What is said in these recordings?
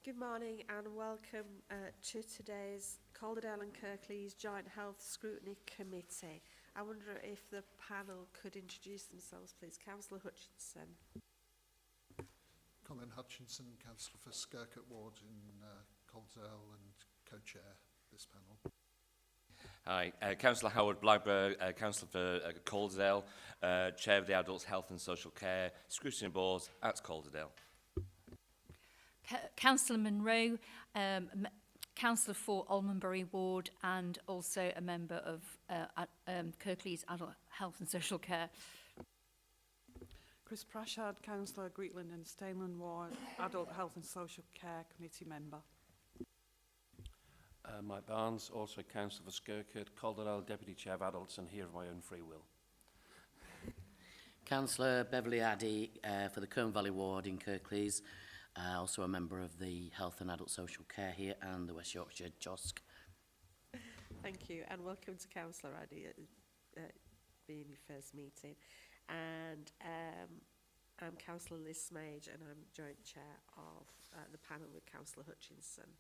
Good morning and welcome to today's Calderdale and Kirklees Joint Health Scrutiny Committee. I wonder if the panel could introduce themselves, please. Councillor Hutchinson. Colin Hutchinson, Councillor for Skirkett Ward in Calderdale and co-chair this panel. Hi, Councillor Howard Blackburn, Councillor for Calderdale, Chair of the Adults Health and Social Care Scrutiny Board at Calderdale. Councillor Munro, Councillor for Almonbury Ward and also a member of Kirklees Adult Health and Social Care. Chris Prashad, Councillor Greetland and Stainland Ward, Adult Health and Social Care Committee member. Mike Barnes, also Councillor for Skirkett, Calderdale, Deputy Chair of Adults and here of my own free will. Councillor Beverley Addy for the Colne Valley Ward in Kirklees, also a member of the Health and Adult Social Care here and the West Yorkshire JOSC. Thank you and welcome to Councillor Addy being your first meeting. And I'm Councillor Liz Smage and I'm joint chair of the panel with Councillor Hutchinson.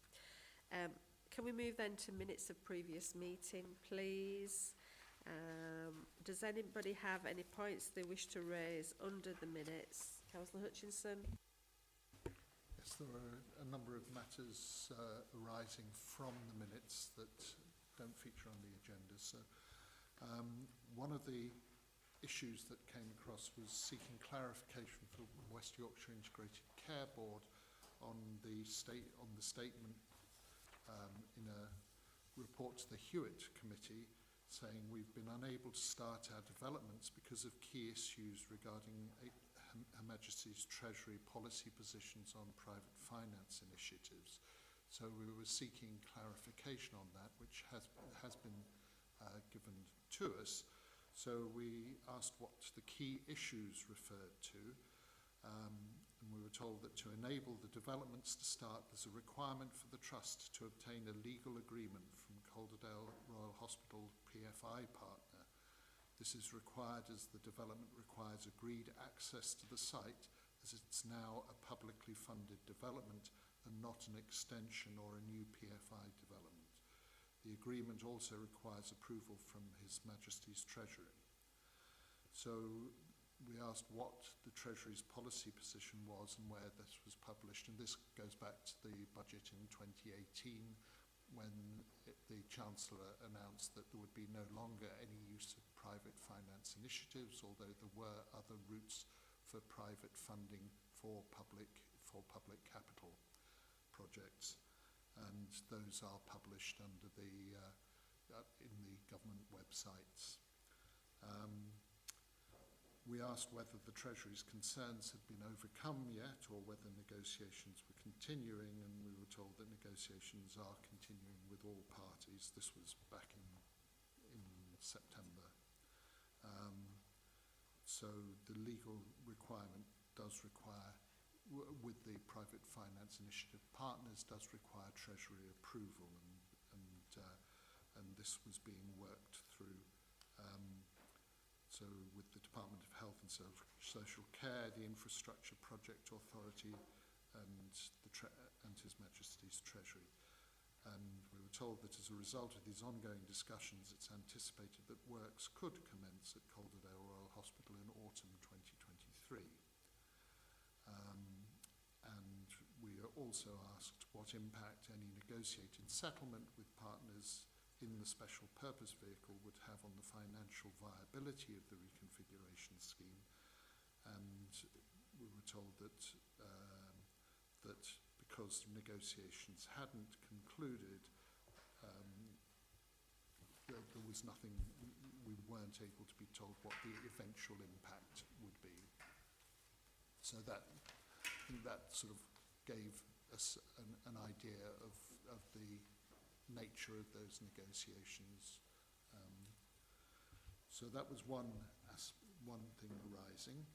Can we move then to minutes of previous meeting, please? Does anybody have any points they wish to raise under the minutes? Councillor Hutchinson? Yes, there are a number of matters arising from the minutes that don't feature on the agenda. So one of the issues that came across was seeking clarification from West Yorkshire Integrated Care Board on the statement in a report to the Hewitt Committee saying we've been unable to start our developments because of key issues regarding Her Majesty's Treasury policy positions on private finance initiatives. So we were seeking clarification on that, which has been given to us. So we asked what the key issues referred to, and we were told that to enable the developments to start, there's a requirement for the Trust to obtain a legal agreement from Calderdale Royal Hospital PFI partner. This is required as the development requires agreed access to the site, as it's now a publicly funded development and not an extension or a new PFI development. The agreement also requires approval from His Majesty's Treasury. So we asked what the Treasury's policy position was and where this was published, and this goes back to the budget in 2018 when the Chancellor announced that there would be no longer any use of private finance initiatives, although there were other routes for private funding for public capital projects, and those are published under the in the government websites. We asked whether the Treasury's concerns had been overcome yet or whether negotiations were continuing, and we were told that negotiations are continuing with all parties. This was back in September. So the legal requirement does require, with the private finance initiative partners, does require Treasury approval, and this was being worked through. So with the Department of Health and Social Care, the Infrastructure Project Authority and His Majesty's Treasury. And we were told that as a result of these ongoing discussions, it's anticipated that works could commence at Calderdale Royal Hospital in autumn 2023. And we are also asked what impact any negotiated settlement with partners in the special purpose vehicle would have on the financial viability of the reconfiguration scheme, and we were told that that because negotiations hadn't concluded, there was nothing. We weren't able to be told what the eventual impact would be. So that sort of gave us an idea of the nature of those negotiations. So that was one thing arising.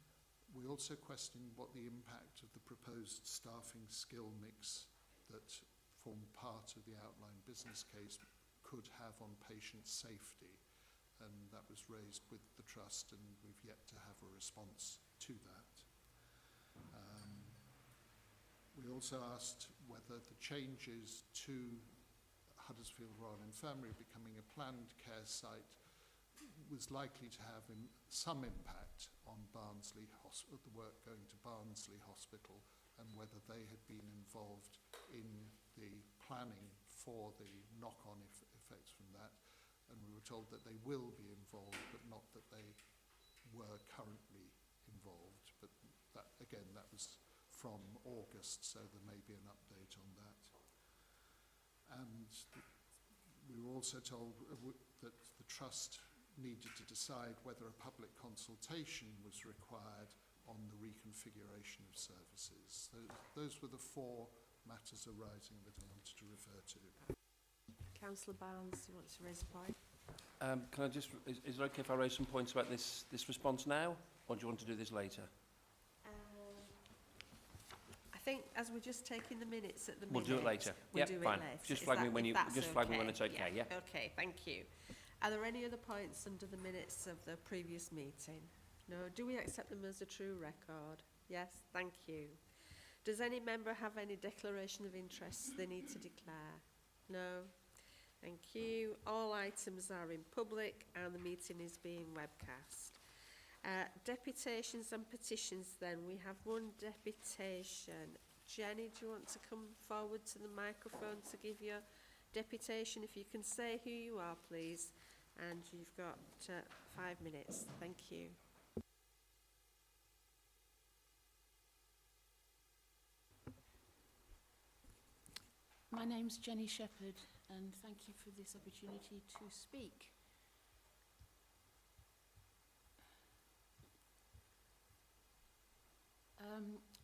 We also questioned what the impact of the proposed staffing skill mix that formed part of the outline business case could have on patient safety, and that was raised with the Trust, and we've yet to have a response to that. We We also asked whether the changes to Huddersfield Royal Infirmary becoming a planned care site was likely to have some impact on Barnsley Hospital, the work going to Barnsley Hospital, and whether they had been involved in the planning for the knock-on effects from that. And we were told that they will be involved, but not that they were currently involved. But that, again, that was from August, so there may be an update on that. And we were also told that the Trust needed to decide whether a public consultation was required on the reconfiguration of services. So those were the 4 matters arising that I wanted to refer to. Councillor Barnes, you want to raise a point? Can I just, is it okay if I raise some points about this response now, or do you want to do this later? I think as we're just taking the minutes at the We'll minute, do it later. We'll Yep, do fine. it later. Just Is flag that- me when if you that's just flag me when it's okay. Yeah. Okay, thank you. Are there any other points under the minutes of the previous meeting? No. Do we accept them as a true record? Yes, thank you. Does any member have any declaration of interest they need to declare? No. Thank you. All items are in public and the meeting is being webcast. Deputations and petitions then. We have one deputation. Jenny, do you want to come forward to the microphone to give your deputation? If you can say who you are, please. And you've got 5 minutes. Thank you. My name's Jenny Shepherd, and thank you for this opportunity to speak.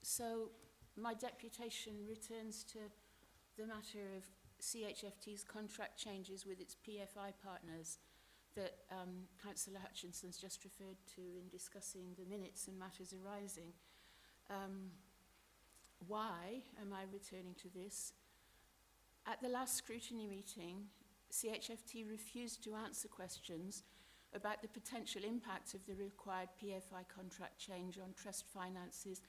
So my deputation returns to the matter of CHFT's contract changes with its PFI partners that Councillor Hutchinson's just referred to in discussing the minutes and matters arising. Why am I returning to this? At the last scrutiny meeting, CHFT refused to answer questions about the potential impact of the required PFI contract change on trust finances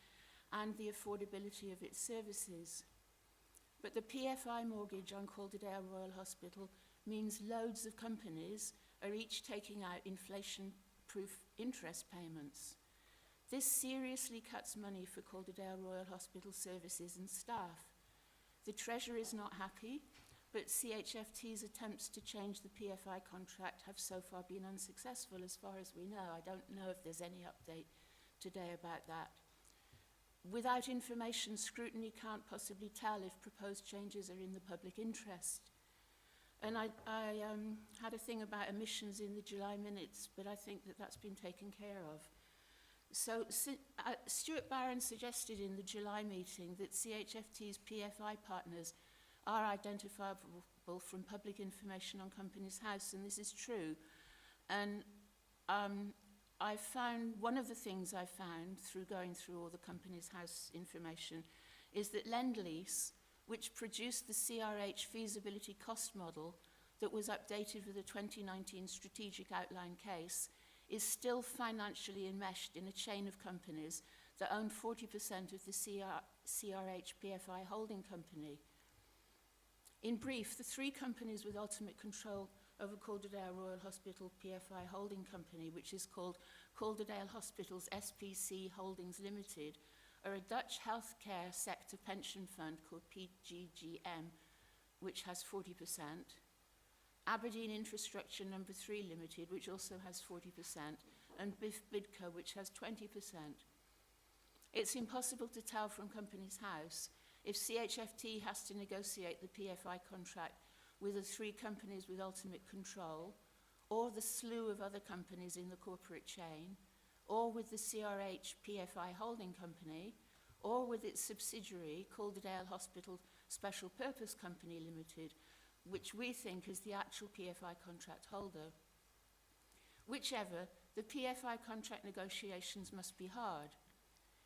and the affordability of its services. But the PFI mortgage on Calderdale Royal Hospital means loads of companies are each taking out inflation-proof interest payments. This seriously cuts money for Calderdale Royal Hospital services and staff. The Treasurer is not happy, but CHFT's attempts to change the PFI contract have so far been unsuccessful as far as we know. I don't know if there's any update today about that. Without information, Scrutiny can't possibly tell if proposed changes are in the public interest. And I had a thing about emissions in the July minutes, but I think that that's been taken care of. So Stuart Barron suggested in the July meeting that CHFT's PFI partners are identifiable from public information on Companies House, and this is true. And I found, one of the things I found through going through all the Companies House information is that Lend-Lease, which produced the CRH feasibility cost model that was updated with the 2019 strategic outline case, is still financially enmeshed in a chain of companies that own 40% of the CRH PFI holding company. In brief, the 3 companies with ultimate control over Calderdale Royal Hospital PFI holding company, which is called Calderdale Hospitals SPC Holdings Limited, are a Dutch healthcare sector pension fund called PGGM, which has 40%, Aberdeen Infrastructure No. 3 Limited, which also has 40%, and Biff Bidco, which has 20%. It's impossible to tell from Companies House if CHFT has to negotiate the PFI contract with the 3 companies with ultimate control, or the slew of other companies in the corporate chain, or with the CRH PFI holding company, or with its subsidiary, Calderdale Hospital Special Purpose Company Limited, which we think is the actual PFI contract holder. Whichever, the PFI contract negotiations must be hard.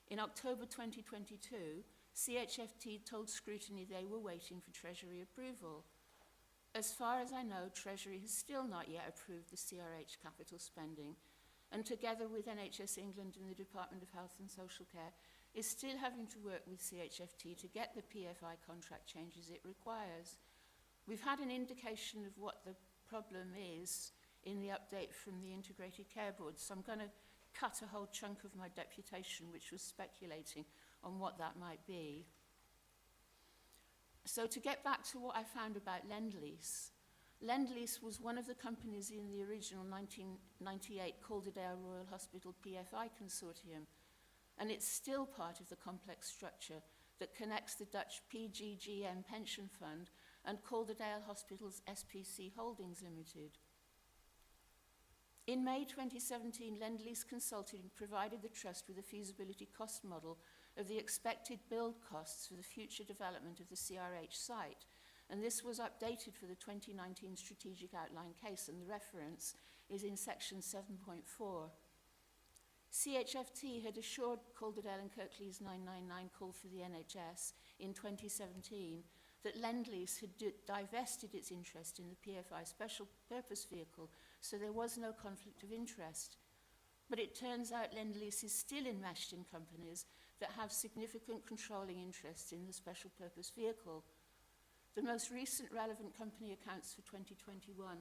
In October 2022, CHFT told Scrutiny they were waiting for Treasury approval. As far as I know, Treasury has still not yet approved the CRH capital spending, and together with NHS England and the Department of Health and Social Care, is still having to work with CHFT to get the PFI contract changes it requires. We've had an indication of what the problem is in the update from the Integrated Care Board, so I'm going to cut a whole chunk of my deputation, which was speculating on what that might be. So to get back to what I found about Lend-Lease, Lend-Lease was one of the companies in the original 1998 Calderdale Royal Hospital PFI consortium, and it's still part of the complex structure that connects the Dutch PGGM pension fund and Calderdale Hospitals SPC Holdings Limited. In May 2017, Lend-Lease Consulting provided the Trust with a feasibility cost model of the expected build costs for the future development of the CRH site, and this was updated for the 2019 Strategic Outline case, and the reference is in section 7.4. CHFT had assured Calderdale and Kirklees 999 call for the NHS in 2017 that Lend-Lease had divested its interest in the PFI special purpose vehicle, so there was no conflict of interest. But it turns out Lend-Lease is still enmeshed in companies that have significant controlling interests in the special purpose vehicle. The most recent relevant company accounts for 2021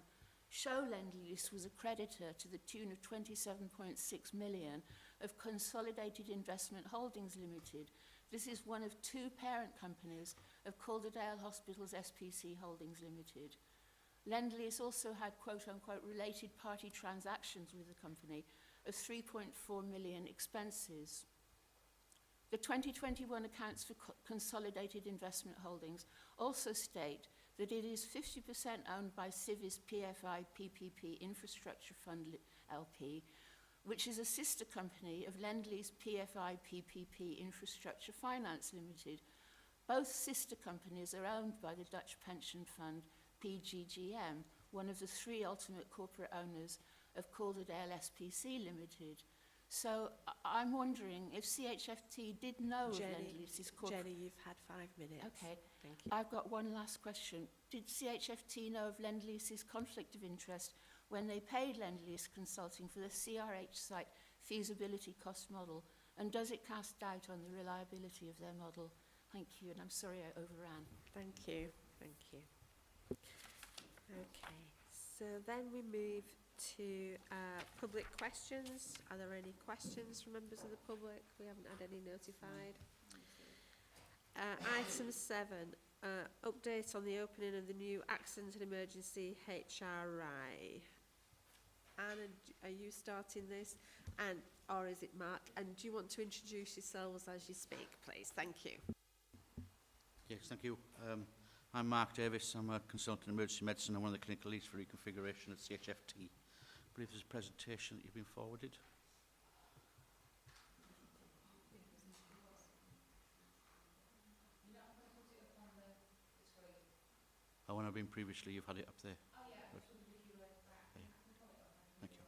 show Lend-Lease was a creditor to the tune of 27.6 million of Consolidated Investment Holdings Limited. This is one of two parent companies of Calderdale Hospitals SPC Holdings Limited. Lend-Lease also had quote-unquote related party transactions with the company of 3.4 million expenses. The 2021 accounts for Consolidated Investment Holdings also state that it is 50% owned by Civis PFI PPP Infrastructure Fund LP, which is a sister company of Lend-Lease PFI PPP Infrastructure Finance Limited. Both sister companies are owned by the Dutch pension fund PGGM, one of the three ultimate corporate owners of Calderdale SPC Limited. So I'm wondering if CHFT did know of Lend-Lease's corporate... Jenny, you've had 5 minutes. Okay. Thank you. I've got one last question. Did CHFT know of Lend-Lease's conflict of interest when they paid Lend-Lease Consulting for the CRH site feasibility cost model? And does it cast doubt on the reliability of their model? Thank you, and I'm sorry I overran. Thank you. Thank you. Okay, so then we move to public questions. Are there any questions from members of the public? We haven't had any notified. Item 7, update on the opening of the new Accident and Emergency HRI. Anna, are you starting this? And or is it Mark? And do you want to introduce yourselves as you speak, please? Thank you. Yes, thank you. I'm Mark Davis. I'm a consultant in emergency medicine and one of the clinical leads for reconfiguration at CHFT. I believe there's a presentation that you've been forwarded. Oh, when I've been previously, you've had it up there. Oh, yeah. Right. Yeah. Thank you.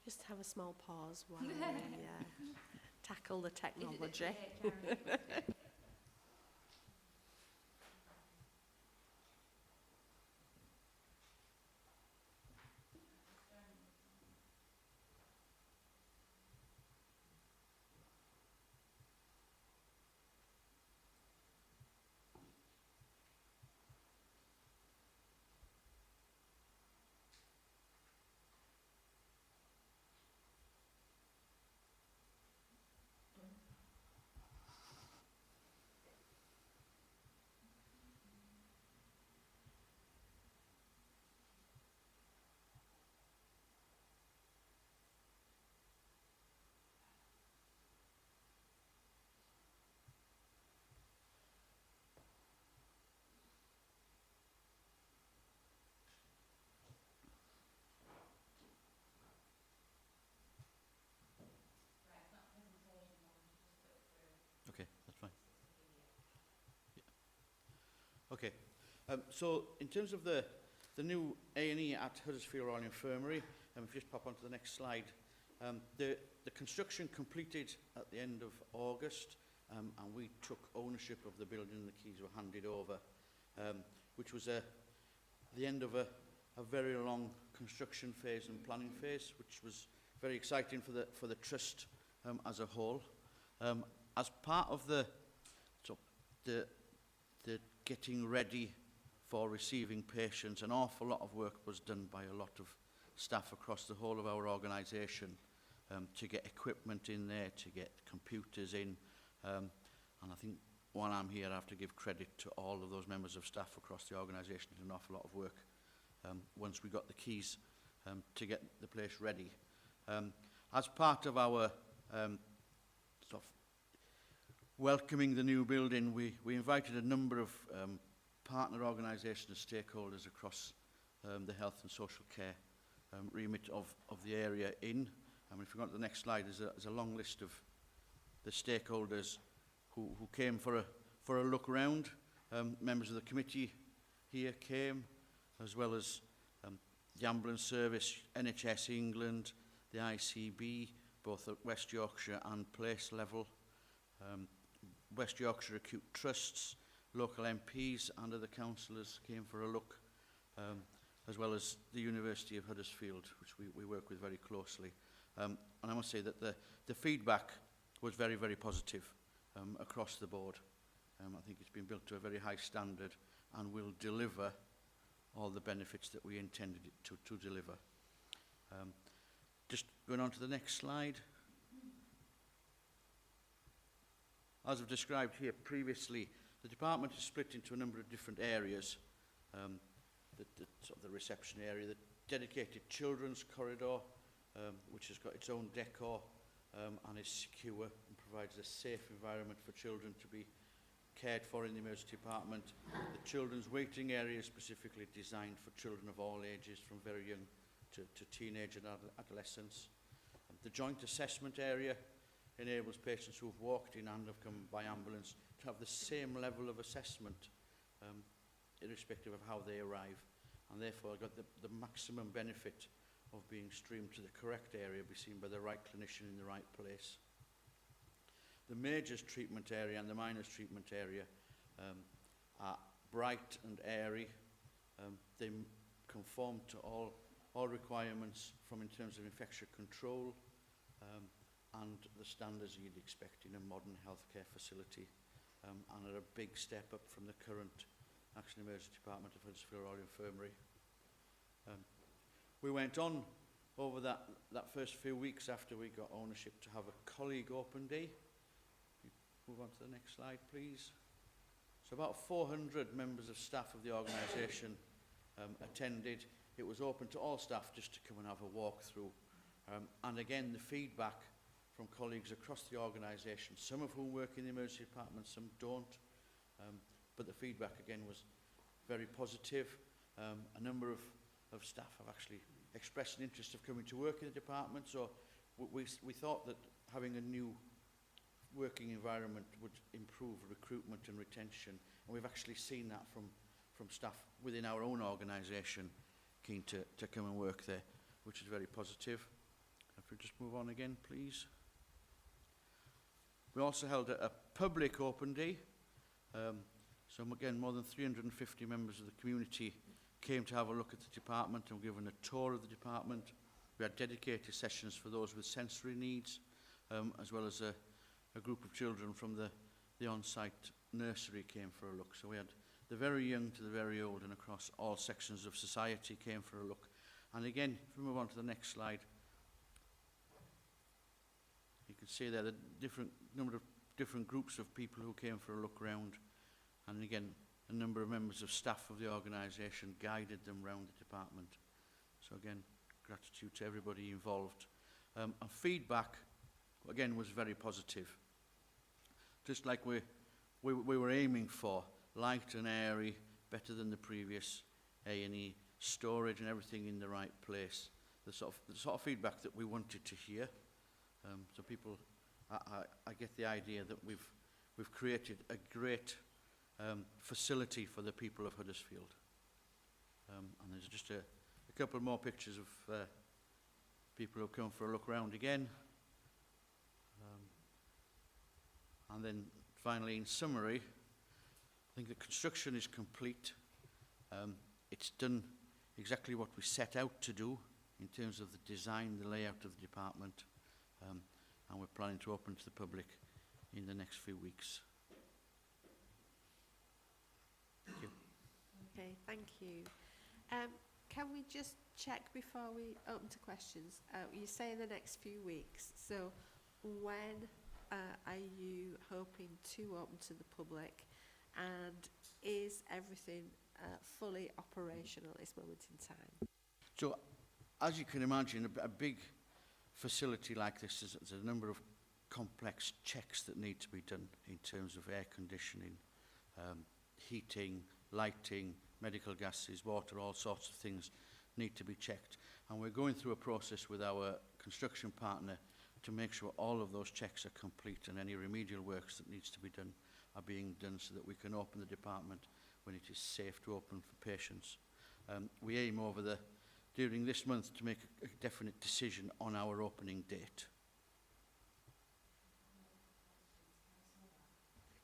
Just have a small pause while we tackle the technology. Okay, that's fine. Yeah. Okay. So in terms of the the new A&E at Huddersfield Royal Infirmary, if you just pop onto the next slide, the construction completed at the end of August, and we took ownership of the building and the keys were handed over, which was the end of a very long construction phase and planning phase, which was very exciting for the trust as a whole. As part of the getting ready for receiving patients, an awful lot of work was done by a lot of staff across the whole of our organisation to get equipment in there, to get computers in, and I think while I'm here I have to give credit to all of those members of staff across the organisation. Did an awful lot of work once we got the keys to get the place ready. As part of our sort of welcoming the new building, we invited a number of partner organisations and stakeholders across the health and social care remit of the area in. If you go on to the next slide, there's a long list of the stakeholders who came for a look round. Members of the committee here came, as well as the ambulance service, NHS England, the ICB, both at West Yorkshire and place level, West Yorkshire Acute Trusts, local MPs and other councillors came for a look, as well as the University of Huddersfield, which we work with very closely. And I must say that the feedback was very, very positive across the board. I think it's been built to a very high standard and will deliver all the benefits that we intended it to deliver. Just going on to the next slide. As I've described here previously, the department is split into a number of different areas. Sort of the reception area, the dedicated children's corridor, which has got its own decor and is secure and provides a safe environment for children to be cared for in the emergency department. The children's waiting area is specifically designed for children of all ages, from very young to teenage and adolescents. The joint assessment area enables patients who have walked in and have come by ambulance to have the same level of assessment, irrespective of how they arrive, and therefore got the maximum benefit of being streamed to the correct area, be seen by the right clinician in the right place. The majors treatment area and the minors treatment area are bright and airy. They conform to all requirements in terms of infection control and the standards you'd expect in a modern healthcare facility, and are a big step up from the current Action Emergency Department of Huddersfield Royal Infirmary. We went on over that first few weeks after we got ownership to have a colleague open day. Move on to the next slide, please. So about 400 members of staff of the organisation attended. It was open to all staff just to come and have a walk through. And again, the feedback from colleagues across the organisation, some of whom work in the emergency department, some don't. But the feedback again was very positive. A number of staff have actually expressed an interest of coming to work in the department. So we thought that having a new working environment would improve recruitment and retention, and we've actually seen that from staff within our own organisation keen to come and work there, which is very positive. If we just move on again, please. We also held a public open day. So again, more than 350 members of the community came to have a look at the department and were given a tour of the department. We had dedicated sessions for those with sensory needs, as well as a group of children from the on-site nursery came for a look. So we had the very young to the very old, and across all sections of society came for a look. And again, if we move on to the next slide, you can see there the number of different groups of people who came for a look round. And again, a number of members of staff of the organisation guided them round the department. So again, gratitude to everybody involved. And feedback, again, was very positive. Just like we were aiming for, light and airy, better than the previous A&E, storage and everything in the right place. The sort of feedback that we wanted to hear. So people, I get the idea that we've created a great facility for the people of Huddersfield. And there's just a couple more pictures of people who come for a look round again. And then finally, in summary, I think the construction is complete. It's done exactly what we set out to do in terms of the design, the layout of the department, and we're planning to open to the public in the next few weeks. Thank you. Okay, thank you. Can we just check before we open to questions? You say in the next few weeks, so when are you hoping to open to the public, and is everything fully operational at this moment in time? So, as you can imagine, a big facility like this, there's a number of complex checks that need to be done in terms of air conditioning, heating, lighting, medical gases, water, all sorts of things need to be checked. And we're going through a process with our construction partner to make sure all of those checks are complete and any remedial works that needs to be done are being done so that we can open the department when it is safe to open for patients. We aim during this month to make a definite decision on our opening date.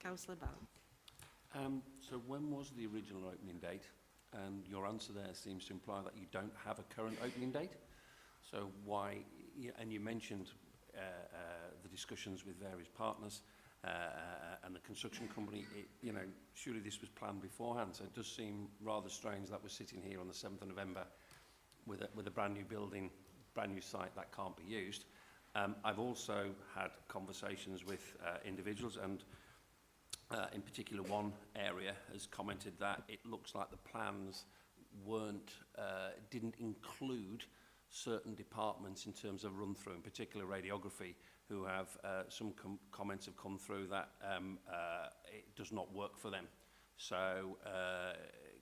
Councillor Bell. So when was the original opening date? And your answer there seems to imply that you don't have a current opening date. So why, and you mentioned the discussions with various partners and the construction company, surely this was planned beforehand. So it does seem rather strange that we're sitting here on the 7th of November with a brand new building, brand new site that can't be used. I've also had conversations with individuals, and in particular one area has commented that it looks like the plans didn't include certain departments in terms of run through, in particular radiography, who have some comments have come through that it does not work for them. So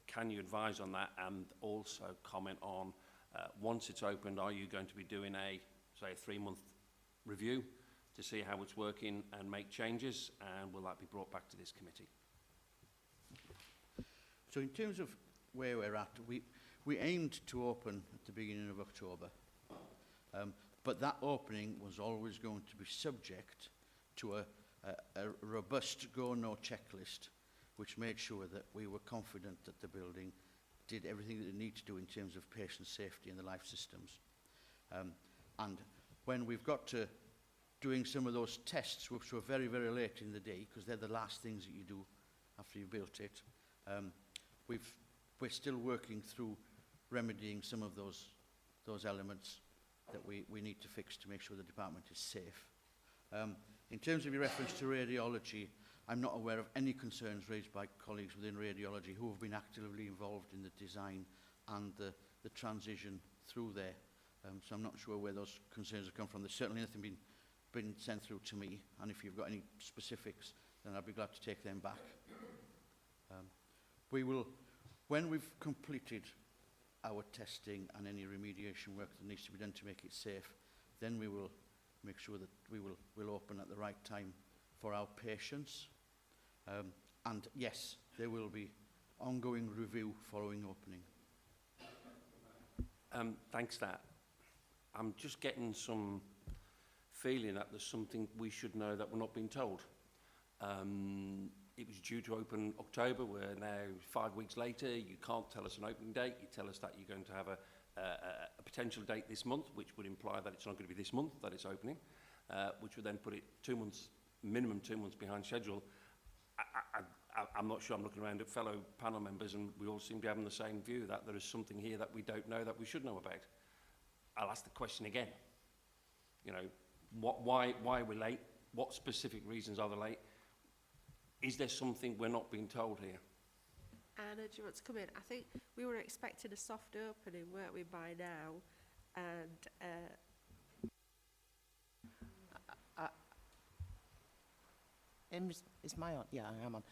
can you advise on that, and also comment on once it's opened, are you going to be doing a 3-month review to see how it's working and make changes, and will that be brought back to this committee? So in terms of where we're at, we aimed to open at the beginning of October, but that opening was always going to be subject to a robust go-no checklist, which made sure that we were confident that the building did everything that it needed to do in terms of patient safety and the life systems. And when we've got to doing some of those tests, which were very, very late in the day, because they're the last things that you do after you've built it, we're still working through remedying some of those elements that we need to fix to make sure the department is safe. In terms of your reference to radiology, I'm not aware of any concerns raised by colleagues within radiology who have been actively involved in the design and the transition through there. So I'm not sure where those concerns have come from. There's certainly nothing been sent through to me, and if you've got any specifics, then I'd be glad to take them back. We will, when we've completed our testing and any remediation work that needs to be done to make it safe, then we will make sure that we'll open at the right time for our patients. And yes, there will be ongoing review following opening. Thanks for that. I'm just getting some feeling that there's something we should know that we're not being told. It was due to open October. We're now 5 weeks later. You can't tell us an opening date. You tell us that you're going to have a potential date this month, which would imply that it's not going to be this month that it's opening, which would then put it 2 months, minimum 2 months behind schedule. I'm not sure. I'm looking around at fellow panel members, and we all seem to be having the same view that there is something here that we don't know that we should know about. I'll ask the question again. Why we're late? What specific reasons are they late? Is there something we're not being told here? Anna, do you want to come in? I think we were expecting a soft opening, weren't we, by now? And is my on? Yeah, I am on.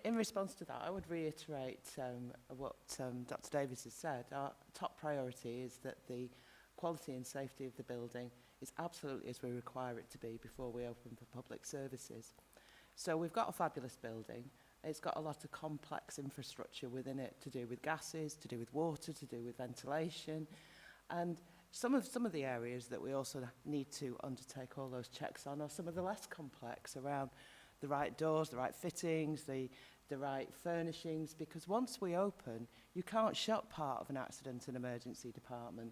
In response to that, I would reiterate what Dr. Davis has said. Our top priority is that the quality and safety of the building is absolutely as we require it to be before we open for public services. So we've got a fabulous building. It's got a lot of complex infrastructure within it to do with gases, to do with water, to do with ventilation. And some of the areas that we also need to undertake all those checks on are some of the less complex, around the right doors, the right fittings, the right furnishings, because once we open, you can't shut part of an accident and emergency department.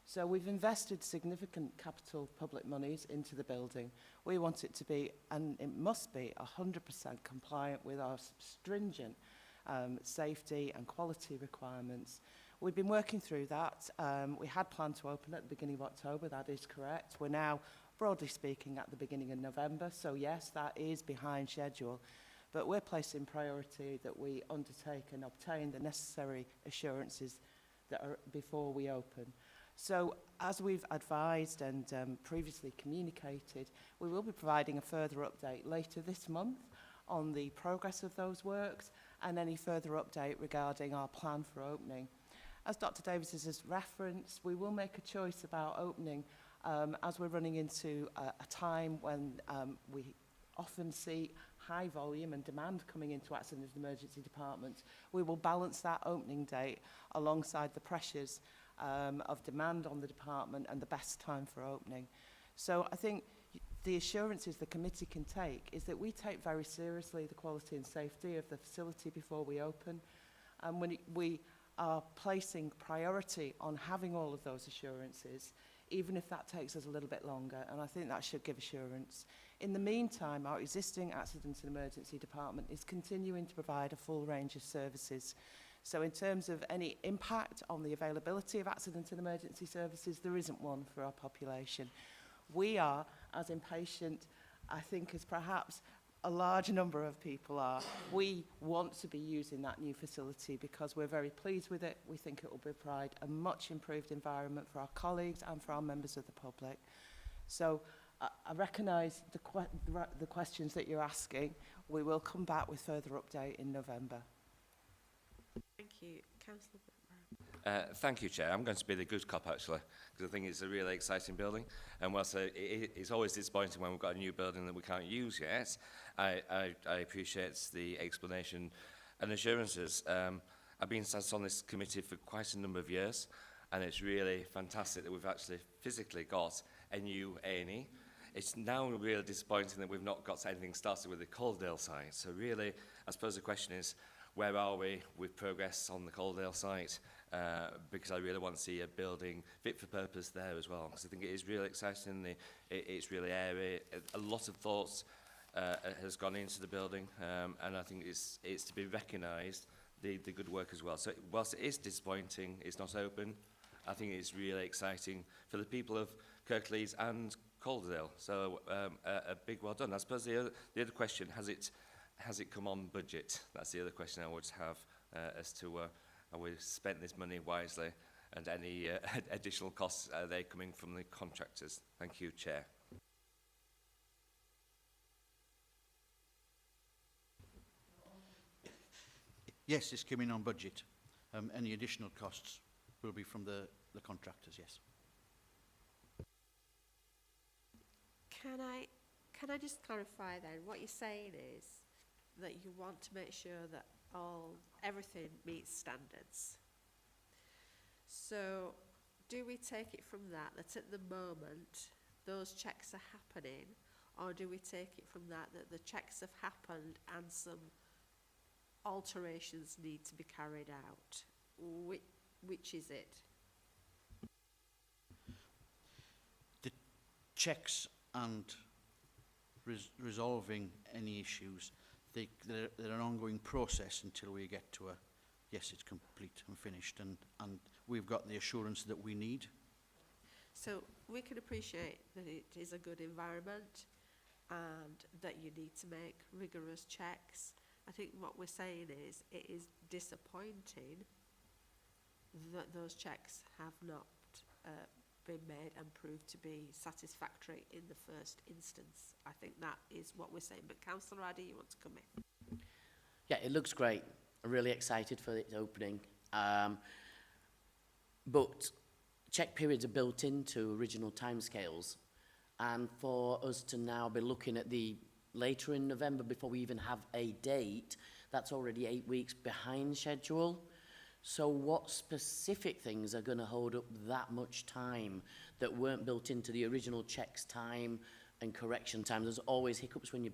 So we've invested significant capital public monies into the building. We want it to be, and it must be, 100% compliant with our stringent safety and quality requirements. We've been working through that. We had planned to open at the beginning of October, that is correct. We're now, broadly speaking, at the beginning of November, so yes, that is behind schedule. But we're placing priority that we undertake and obtain the necessary assurances that are before we open. So, as we've advised and previously communicated, we will be providing a further update later this month on the progress of those works and any further update regarding our plan for opening. As Dr. Davis has referenced, we will make a choice about opening as we're running into a time when we often see high volume and demand coming into accident and emergency departments. We will balance that opening date alongside the pressures of demand on the department and the best time for opening. So I think the assurances the committee can take is that we take very seriously the quality and safety of the facility before we open. And when we are placing priority on having all of those assurances, even if that takes us a little bit longer, and I think that should give assurance. In the meantime, our existing accident and emergency department is continuing to provide a full range of services. So in terms of any impact on the availability of accident and emergency services, there isn't one for our population. We are as impatient, I think, as perhaps a large number of people are. We want to be using that new facility because we're very pleased with it. We think it will provide a much improved environment for our colleagues and for our members of the public. So I recognise the questions that you're asking. We will come back with further update in November. Thank you. Councillor Thank you, Chair. I'm going to be the good cop, actually, because I think it's a really exciting building. And whilst it's always disappointing when we've got a new building that we can't use yet, I appreciate the explanation and assurances. I've been sat on this committee for quite a number of years, and it's really fantastic that we've actually physically got a new A&E. It's now really disappointing that we've not got anything started with the Calderdale site. So really, I suppose the question is, where are we with progress on the Calderdale site? Because I really want to see a building fit for purpose there as well. Because I think it is really exciting. It's really airy. A lot of thoughts has gone into the building, and I think it's to be recognised, the good work as well. So whilst it is disappointing, it's not open, I think it's really exciting for the people of Kirklees and Calderdale. So a big well done. I suppose the other question, has it come on budget? That's the other question I would have as to how we've spent this money wisely, and any additional costs, are they coming from the contractors? Thank you, Chair. Yes, it's coming on budget. Any additional costs will be from the contractors, yes. Can I just clarify then, what you're saying is that you want to make sure that everything meets standards. So do we take it from that at the moment those checks are happening, or do we take it from that the checks have happened and some alterations need to be carried out? Which is it? The checks and resolving any issues, they're an ongoing process until we get to yes, it's complete and finished, and we've got the assurance that we need. So we can appreciate that it is a good environment and that you need to make rigorous checks. I think what we're saying is it is disappointing that those checks have not been made and proved to be satisfactory in the first instance. I think that is what we're saying. But Councillor Addy, you want to come in? Yeah, it looks great. I'm really excited for its opening. But check periods are built into original timescales. And for us to now be looking at the later in November before we even have a date, that's already 8 weeks behind schedule. So what specific things are going to hold up that much time that weren't built into the original checks time and correction time? There's always hiccups when you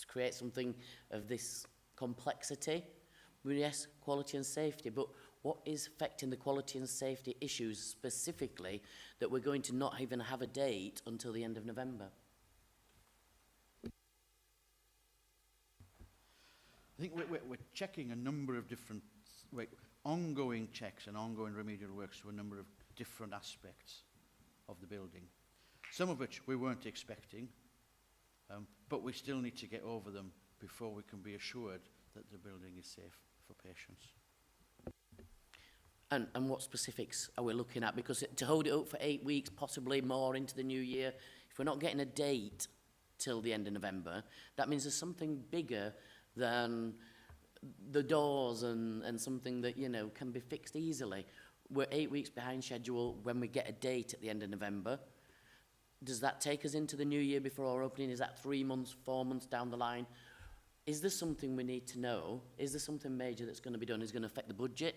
create something of this complexity. Well, yes, quality and safety, but what is affecting the quality and safety issues specifically that we're going to not even have a date until the end of November? I think we're checking a number of different ongoing checks and ongoing remedial works to a number of different aspects of the building, some of which we weren't expecting, but we still need to get over them before we can be assured that the building is safe for patients. And what specifics are we looking at? Because to hold it up for 8 weeks, possibly more into the new year, if we're not getting a date till the end of November, that means there's something bigger than the doors and something that, you know, can be fixed easily. We're 8 weeks behind schedule when we get a date at the end of November. Does that take us into the new year before our opening? Is that 3 months, 4 months down the line? Is there something we need to know? Is there something major that's going to be done? Is going to affect the budget?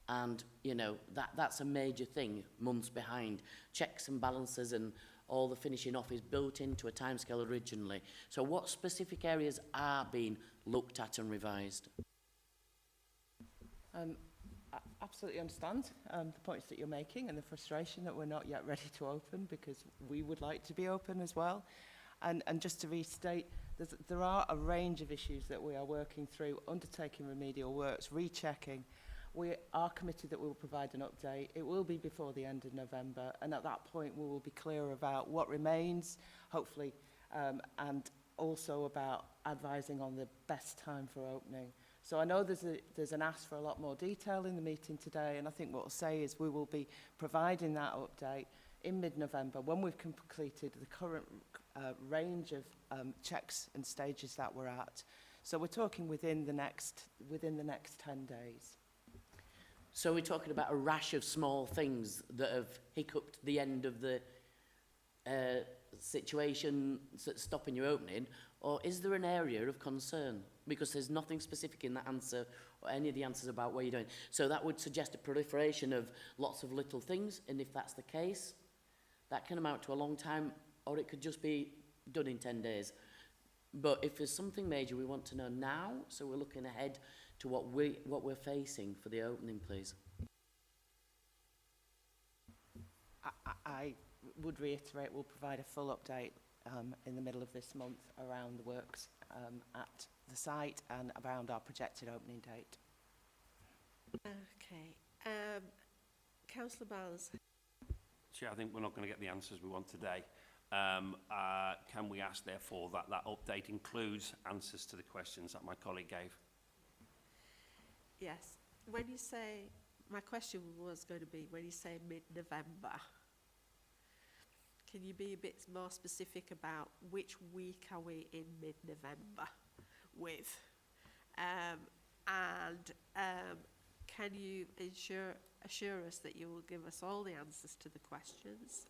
And, you know, that's a major thing, months behind. Checks and balances and all the finishing off is built into a timescale originally. So what specific areas are being looked at and revised? I absolutely understand the points that you're making and the frustration that we're not yet ready to open, because we would like to be open as well. And just to restate, there are a range of issues that we are working through, undertaking remedial works, rechecking. We are committed that we will provide an update. It will be before the end of November, and at that point we will be clear about what remains, hopefully, and also about advising on the best time for opening. So I know there's an ask for a lot more detail in the meeting today, and I think what we'll say is we will be providing that update in mid-November when we've completed the current range of checks and stages that we're at. So we're talking within the next 10 days. So we're talking about a rash of small things that have hiccuped the end of the situation that's stopping your opening, or is there an area of concern? Because there's nothing specific in that answer or any of the answers about what you're doing. So that would suggest a proliferation of lots of little things, and if that's the case, that can amount to a long time, or it could just be done in 10 days. But if there's something major we want to know now, so we're looking ahead to what we're facing for the opening, please. I would reiterate we'll provide a full update in the middle of this month around the works at the site and around our projected opening date. Okay. Councillor Bowles. Chair, I think we're not going to get the answers we want today. Can we ask, therefore, that that update includes answers to the questions that my colleague gave? Yes. When you say, my question was going to be, when you say mid-November, can you be a bit more specific about which week are we in mid-November with? Can you assure us that you will give us all the answers to the questions?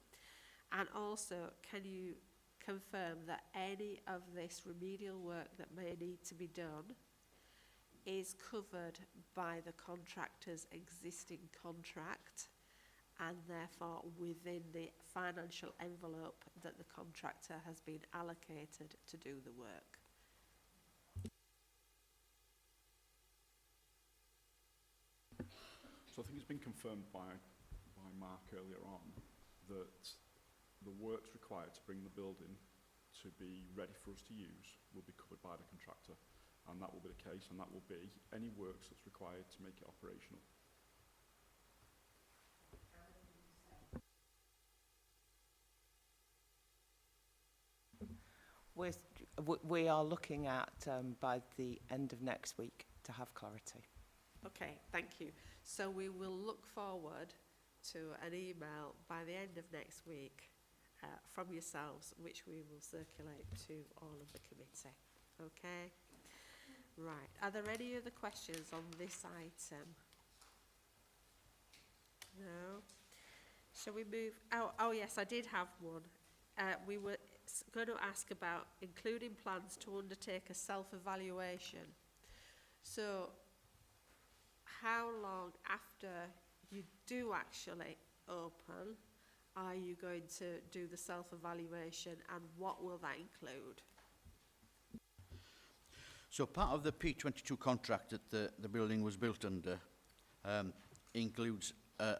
And also, can you confirm that any of this remedial work that may need to be done is covered by the contractor's existing contract and therefore within the financial envelope that the contractor has been allocated to do the work? So I think it's been confirmed by Mark earlier on that the works required to bring the building to be ready for us to use will be covered by the contractor, and that will be the case, and that will be any works that's required to make it operational. We are looking at by the end of next week to have clarity. Okay, thank you. So we will look forward to an email by the end of next week from yourselves, which we will circulate to all of the committee. Okay? Right. Are there any other questions on this item? No? Shall we move? Oh yes, I did have one. We were going to ask about including plans to undertake a self-evaluation. So how long after you do actually open are you going to do the self-evaluation, and what will that include? So part of the P22 contract that the building was built under includes a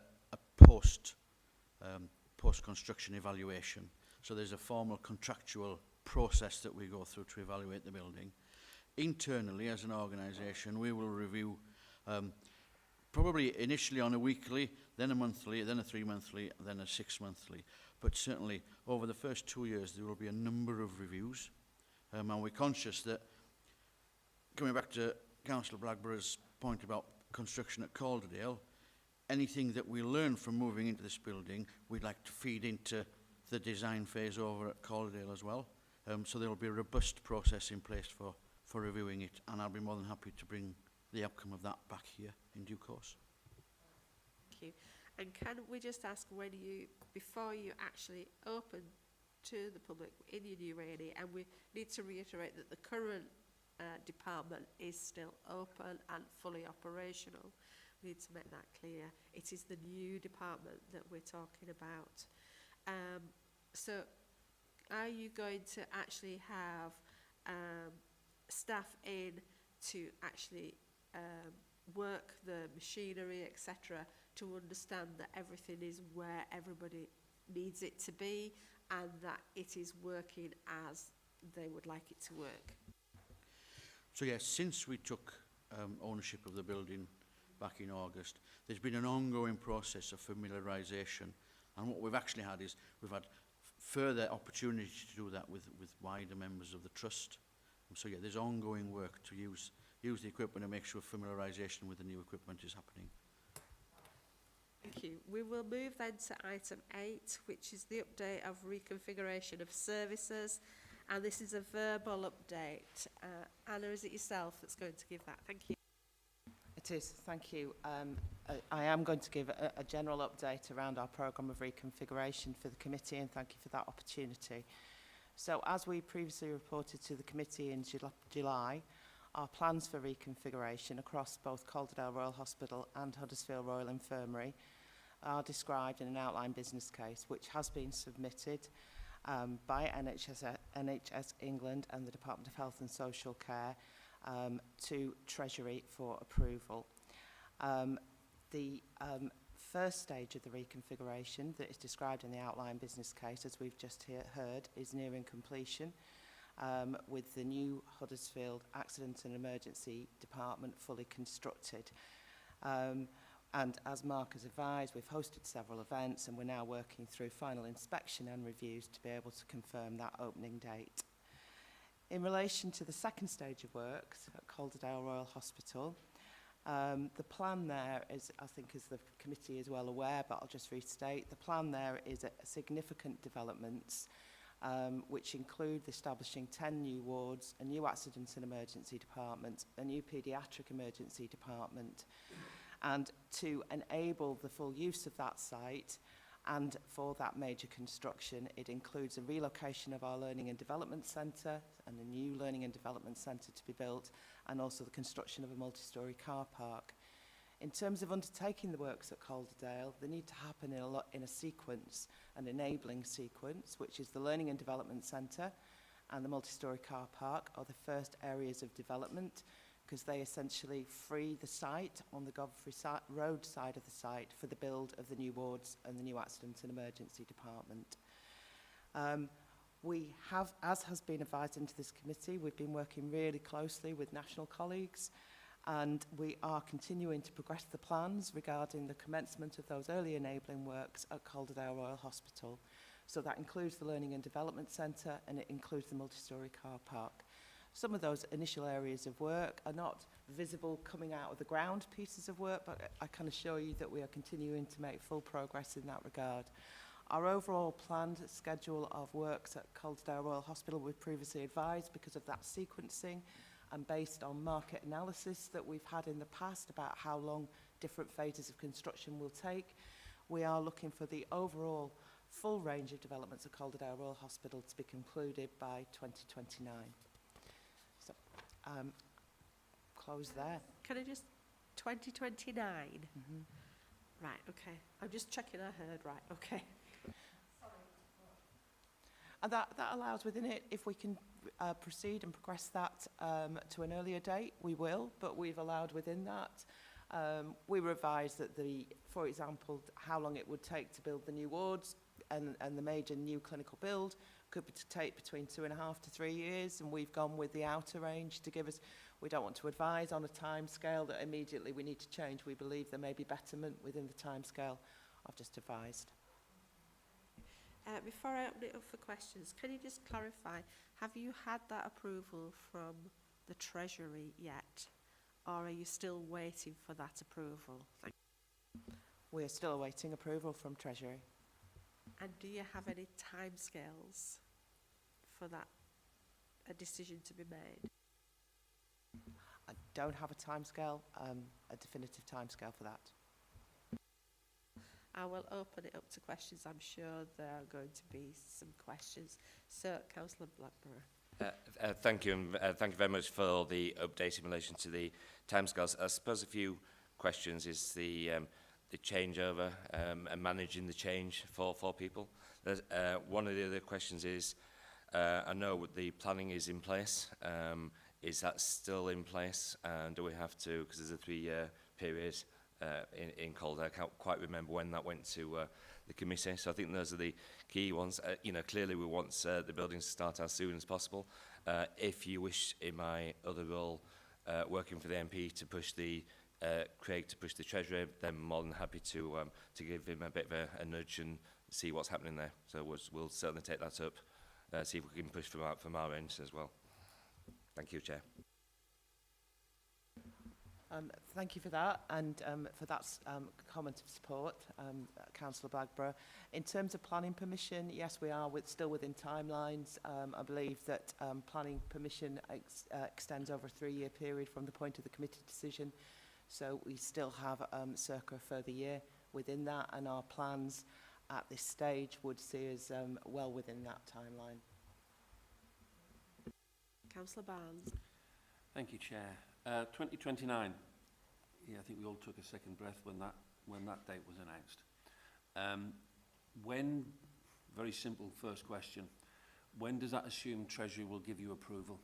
post-construction evaluation. So there's a formal contractual process that we go through to evaluate the building. Internally, as an organisation, we will review probably initially on a weekly, then a monthly, then a 3-monthly, then a 6-monthly. But certainly over the first 2 years there will be a number of reviews, and we're conscious that, coming back to Councillor Blackborough's point about construction at Calderdale, anything that we learn from moving into this building, we'd like to feed into the design phase over at Calderdale as well. So there will be a robust process in place for reviewing it, and I'll be more than happy to bring the outcome of that back here in due course. Thank you. And can we just ask, when you, before you actually open to the public in your new A&E, and we need to reiterate that the current department is still open and fully operational. We need to make that clear. It is the new department that we're talking about. So are you going to actually have staff in to actually work the machinery, etc., to understand that everything is where everybody needs it to be and that it is working as they would like it to work? So yes, since we took ownership of the building back in August, there's been an ongoing process of familiarisation, and what we've actually had is we've had further opportunity to do that with wider members of the trust. And so yeah, there's ongoing work to use the equipment and make sure familiarisation with the new equipment is happening. Thank you. We will move then to item 8, which is the update of reconfiguration of services. And this is a verbal update. Anna, is it yourself that's going to give that? Thank you. It is, thank you. I am going to give a general update around our programme of reconfiguration for the committee, and thank you for that opportunity. So as we previously reported to the committee in July, our plans for reconfiguration across both Calderdale Royal Hospital and Huddersfield Royal Infirmary are described in an outline business case which has been submitted by NHS England and the Department of Health and Social Care to Treasury for approval. The first stage of the reconfiguration that is described in the outline business case, as we've just heard, is nearing completion, with the new Huddersfield Accident and Emergency Department fully constructed. And as Mark has advised, we've hosted several events and we're now working through final inspection and reviews to be able to confirm that opening date. In relation to the second stage of works at Calderdale Royal Hospital, the plan there is, I think as the committee is well aware, but I'll just restate, the plan there is a significant developments which include establishing 10 new wards, a new accident and emergency department, a new paediatric emergency department, and to enable the full use of that site and for that major construction, it includes a relocation of our Learning and Development Centre and a new Learning and Development Centre to be built, and also the construction of a multi-storey car park. In terms of undertaking the works at Calderdale, they need to happen in a sequence, an enabling sequence, which is the Learning and Development Centre and the multi-storey car park are the first areas of development, because they essentially free the site on the Godfrey Road side of the site for the build of the new wards and the new accident and emergency department. We have, as has been advised into this committee, we've been working really closely with national colleagues, and we are continuing to progress the plans regarding the commencement of those early enabling works at Calderdale Royal Hospital. So that includes the Learning and Development Centre, and it includes the multi-storey car park. Some of those initial areas of work are not visible coming out of the ground pieces of work, but I can assure you that we are continuing to make full progress in that regard. Our overall planned schedule of works at Calderdale Royal Hospital we previously advised because of that sequencing, and based on market analysis that we've had in the past about how long different phases of construction will take, we are looking for the overall full range of developments at Calderdale Royal Hospital to be concluded by 2029. So, close there. Can I just, 2029? Mm-hmm. Right, okay. I'm just checking I heard right, okay. And that allows within it, if we can proceed and progress that to an earlier date, we will, but we've allowed within that. We revised that for example, how long it would take to build the new wards and the major new clinical build could take between 2.5 to 3 years, and we've gone with the outer range to give us, we don't want to advise on a time scale that immediately we need to change. We believe there may be betterment within the time scale I've just advised. Before I open it up for questions, can you just clarify, have you had that approval from the Treasury yet? Or are you still waiting for that approval? We are still awaiting approval from Treasury. And do you have any timescales for that, a decision to be made? I don't have a timescale, a definitive timescale for that. I will open it up to questions. I'm sure there are going to be some questions. So, Councillor Blackburn. Thank you, and thank you very much for the update in relation to the timescales. I suppose a few questions is the changeover and managing the change for people. One of the other questions is, I know the planning is in place. Is that still in place? And do we have to, because there's a 3-year period in Calderdale, I can't quite remember when that went to the committee. So I think those are the key ones. Clearly we want the buildings to start as soon as possible. If you wish, in my other role, working for the MP, to push the Craig to push the Treasury, then I'm more than happy to give him a bit of a nudge and see what's happening there. So we'll certainly take that up, see if we can push from our end as well. Thank you, Chair. Thank you for that, and for that comment of support, Councillor Blagborough. In terms of planning permission, yes, we are still within timelines. I believe that planning permission extends over a 3-year period from the point of the committee decision, so we still have circa a further year within that, and our plans at this stage would see us well within that timeline. Councillor Barnes. Thank you, Chair. 2029. Yeah, I think we all took a second breath when that date was announced. Very simple first question, when does that assume Treasury will give you approval?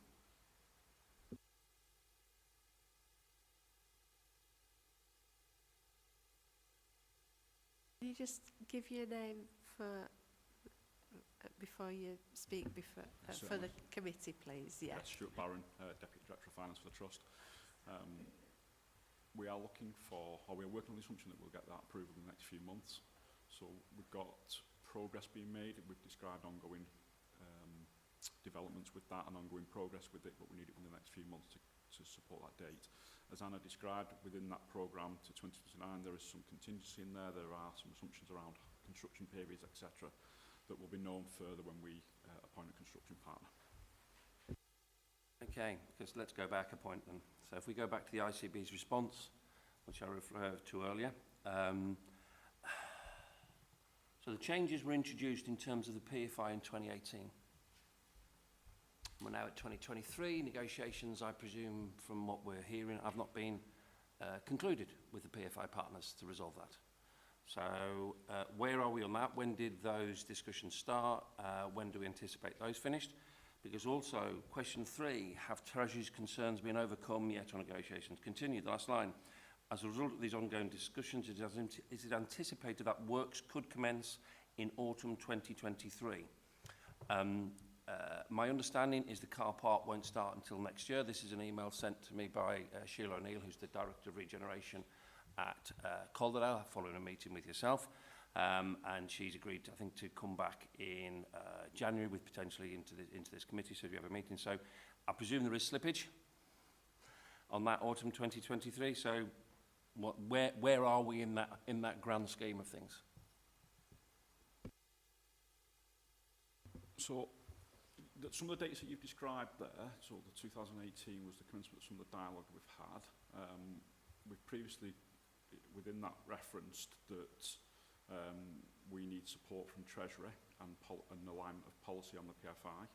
Can you just give your name for before you speak for the committee, please? Yeah. Stuart Barron, Deputy Director of Finance for the Trust. We are looking for, or we are working on the assumption that we'll get that approval in the next few months. So we've got progress being made. We've described ongoing developments with that and ongoing progress with it, but we need it in the next few months to support that date. As Anna described, within that programme to 2029, there is some contingency in there. There are some assumptions around construction periods, etc., that will be known further when we appoint a construction partner. Okay, because let's go back a point then. So if we go back to the ICB's response, which I referred to earlier, so the changes were introduced in terms of the PFI in 2018. We're now at 2023. Negotiations, I presume, from what we're hearing, have not been concluded with the PFI partners to resolve that. So where are we on that? When did those discussions start? When do we anticipate those finished? Because also, question 3, have Treasury's concerns been overcome yet on negotiations? Continue, the last line. As a result of these ongoing discussions, is it anticipated that works could commence in autumn 2023? My understanding is the car park won't start until next year. This is an email sent to me by Sheila O'Neill, who's the Director of Regeneration at Calderdale, following a meeting with yourself. And she's agreed, I think, to come back in January with potentially into this committee, so if you have a meeting. So I presume there is slippage on that autumn 2023. So where are we in that grand scheme of things? So some of the dates that you've described there, so the 2018 was the commencement of some of the dialogue we've had. We've previously, within that, referenced that we need support from Treasury and alignment of policy on the PFI.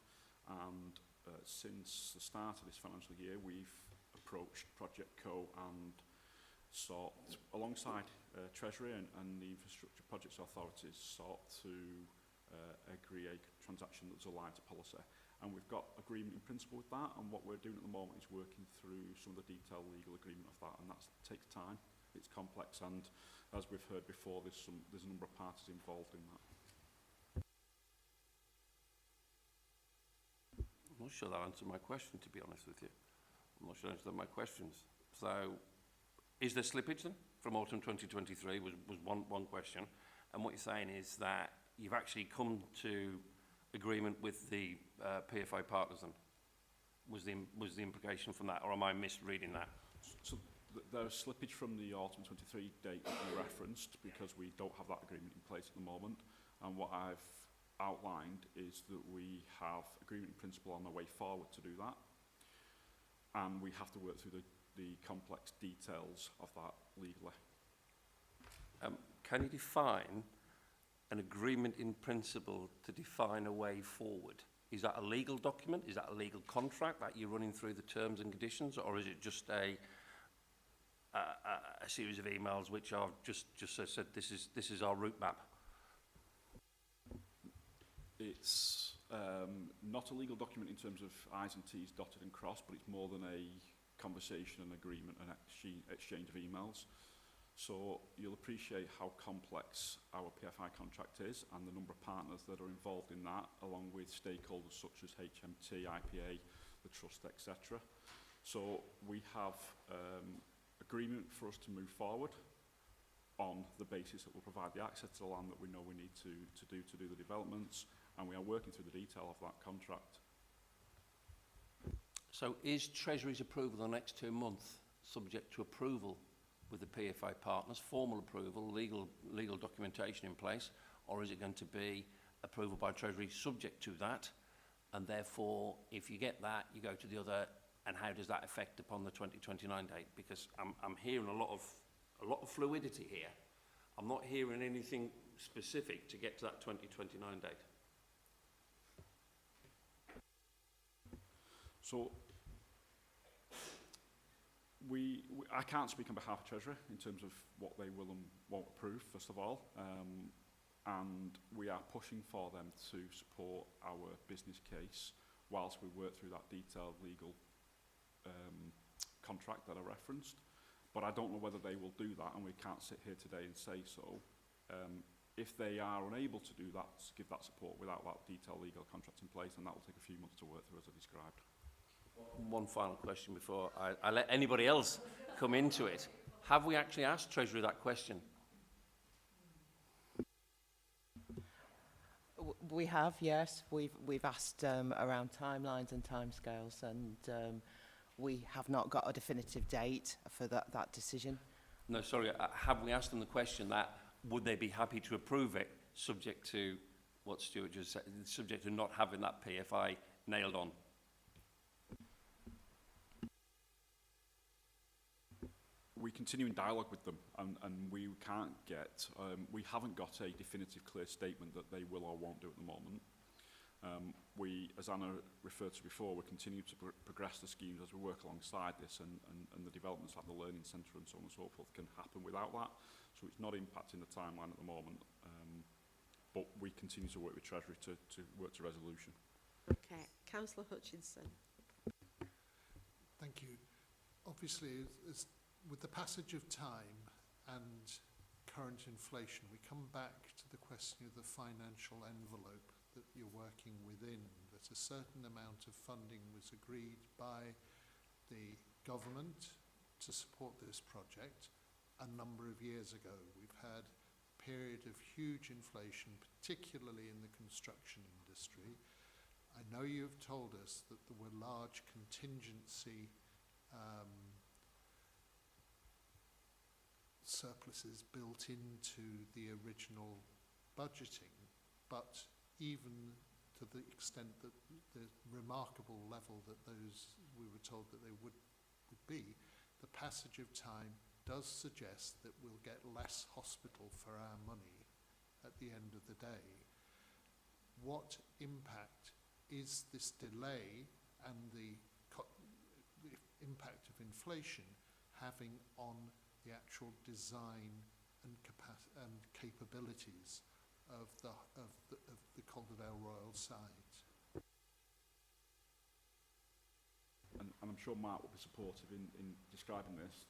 And since the start of this financial year, we've approached Project Co and sought, alongside Treasury and the Infrastructure Projects Authorities, sought to agree a transaction that's aligned to policy. And we've got agreement in principle with that, and what we're doing at the moment is working through some of the detailed legal agreement of that, and that takes time. It's complex, and as we've heard before, there's a number of parties involved in that. I'm not sure that answered my question, to be honest with you. I'm not sure that answered my questions. So, is there slippage then from autumn 2023 was one question. And what you're saying is that you've actually come to agreement with the PFI partners then? Was the implication from that, or am I misreading that? So there's slippage from the autumn 23 date that you referenced because we don't have that agreement in place at the moment. And what I've outlined is that we have agreement in principle on the way forward to do that. And we have to work through the complex details of that legally. Can you define an agreement in principle to define a way forward? Is that a legal document? Is that a legal contract that you're running through the terms and conditions, or is it just a series of emails which are just said this is our route map? It's not a legal document in terms of I's and T's dotted and crossed, but it's more than a conversation, an agreement, an exchange of emails. So you'll appreciate how complex our PFI contract is and the number of partners that are involved in that, along with stakeholders such as HMT, IPA, the Trust, etc. So we have agreement for us to move forward on the basis that we'll provide the access to the land that we know we need to do the developments, and we are working through the detail of that contract. So is Treasury's approval the next 2 months subject to approval with the PFI partners, formal approval, legal documentation in place, or is it going to be approval by Treasury subject to that, and therefore if you get that you go to the other, and how does that affect upon the 2029 date? Because I'm hearing a lot of fluidity here. I'm not hearing anything specific to get to that 2029 date. So I can't speak on behalf of Treasury in terms of what they will and won't approve, first of all, and we are pushing for them to support our business case whilst we work through that detailed legal contract that I referenced. But I don't know whether they will do that, and we can't sit here today and say so. If they are unable to do that, to give that support without that detailed legal contract in place, then that will take a few months to work through, as I described. One final question before I let anybody else come into it. Have we actually asked Treasury that question? We have, yes. We've asked around timelines and timescales, and we have not got a definitive date for that decision. No, sorry. Have we asked them the question that would they be happy to approve it, subject to what Stuart just said, subject to not having that PFI nailed on? We continue in dialogue with them, and we can't get, we haven't got a definitive clear statement that they will or won't do at the moment. We, as Anna referred to before, we continue to progress the schemes as we work alongside this, and the developments like the Learning Centre and so on and so forth can happen without that. So it's not impacting the timeline at the moment, but we continue to work with Treasury to work to resolution. Okay, Councillor Hutchinson. Thank you. Obviously, with the passage of time and current inflation, we come back to the question of the financial envelope that you're working within, that a certain amount of funding was agreed by the government to support this project a number of years ago. We've had a period of huge inflation, particularly in the construction industry. I know you've told us that there were large contingency surpluses built into the original budgeting, but even to the extent that the remarkable level that those we were told that they would be, the passage of time does suggest that we'll get less hospital for our money at the end of the day. What impact is this delay and impact of inflation having on the actual design and capabilities of the Calderdale Royal site. And I'm sure Mark will be supportive in describing this.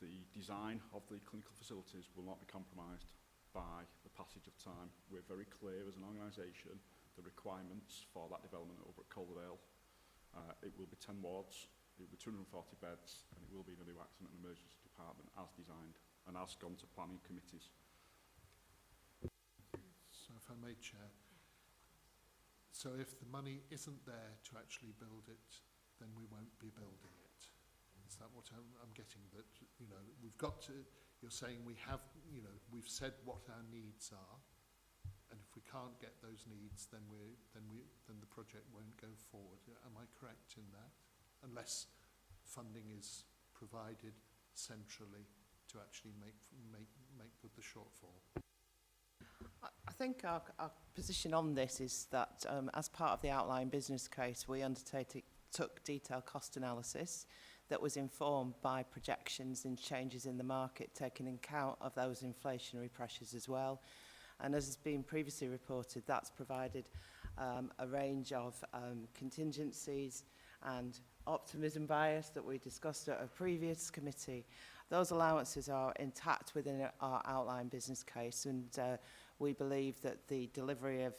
The design of the clinical facilities will not be compromised by the passage of time. We're very clear as an organisation the requirements for that development over at Calderdale. It will be 10 wards, it will be 240 beds, and it will be in a new accident and emergency department as designed and as gone to planning committees. So if I may, Chair, so if the money isn't there to actually build it, then we won't be building it. Is that what I'm getting? That, you know, we've got to, you're saying we have, you know, we've said what our needs are, and if we can't get those needs, then the project won't go forward. Am I correct in that? Unless funding is provided centrally to actually make good the shortfall. I think our position on this is that as part of the outline business case, we took detailed cost analysis that was informed by projections and changes in the market, taking account of those inflationary pressures as well. And as has been previously reported, that's provided a range of contingencies and optimism bias that we discussed at a previous committee. Those allowances are intact within our outline business case, and we believe that the delivery of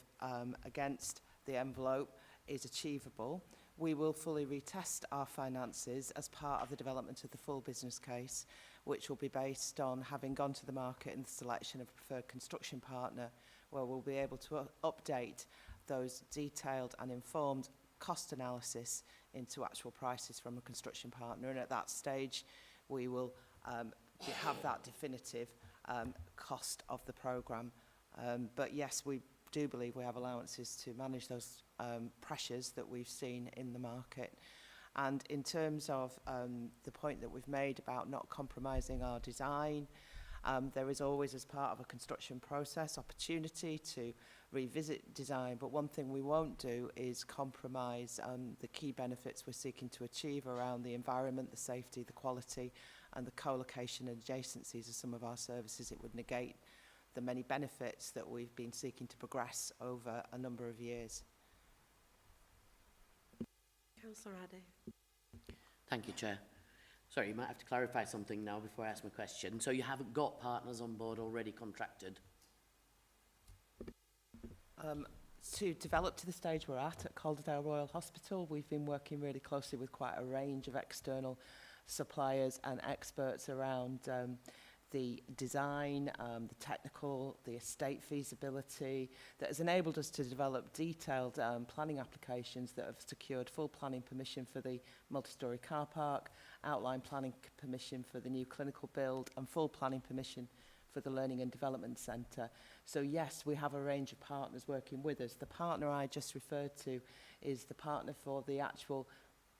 against the envelope is achievable. We will fully retest our finances as part of the development of the full business case, which will be based on having gone to the market and the selection of a preferred construction partner, where we'll be able to update those detailed and informed cost analysis into actual prices from a construction partner. And at that stage, we will have that definitive cost of the programme. But yes, we do believe we have allowances to manage those pressures that we've seen in the market. And in terms of the point that we've made about not compromising our design, there is always, as part of a construction process, opportunity to revisit design. But one thing we won't do is compromise the key benefits we're seeking to achieve around the environment, the safety, the quality, and the co-location and adjacencies of some of our services. It would negate the many benefits that we've been seeking to progress over a number of years. Councillor Addy. Thank you, Chair. Sorry, you might have to clarify something now before I ask my question. So you haven't got partners on board already contracted? To develop to the stage we're at Calderdale Royal Hospital, we've been working really closely with quite a range of external suppliers and experts around the design, the technical, the estate feasibility, that has enabled us to develop detailed planning applications that have secured full planning permission for the multi-storey car park, outline planning permission for the new clinical build, and full planning permission for the Learning and Development Centre. So yes, we have a range of partners working with us. The partner I just referred to is the partner for the actual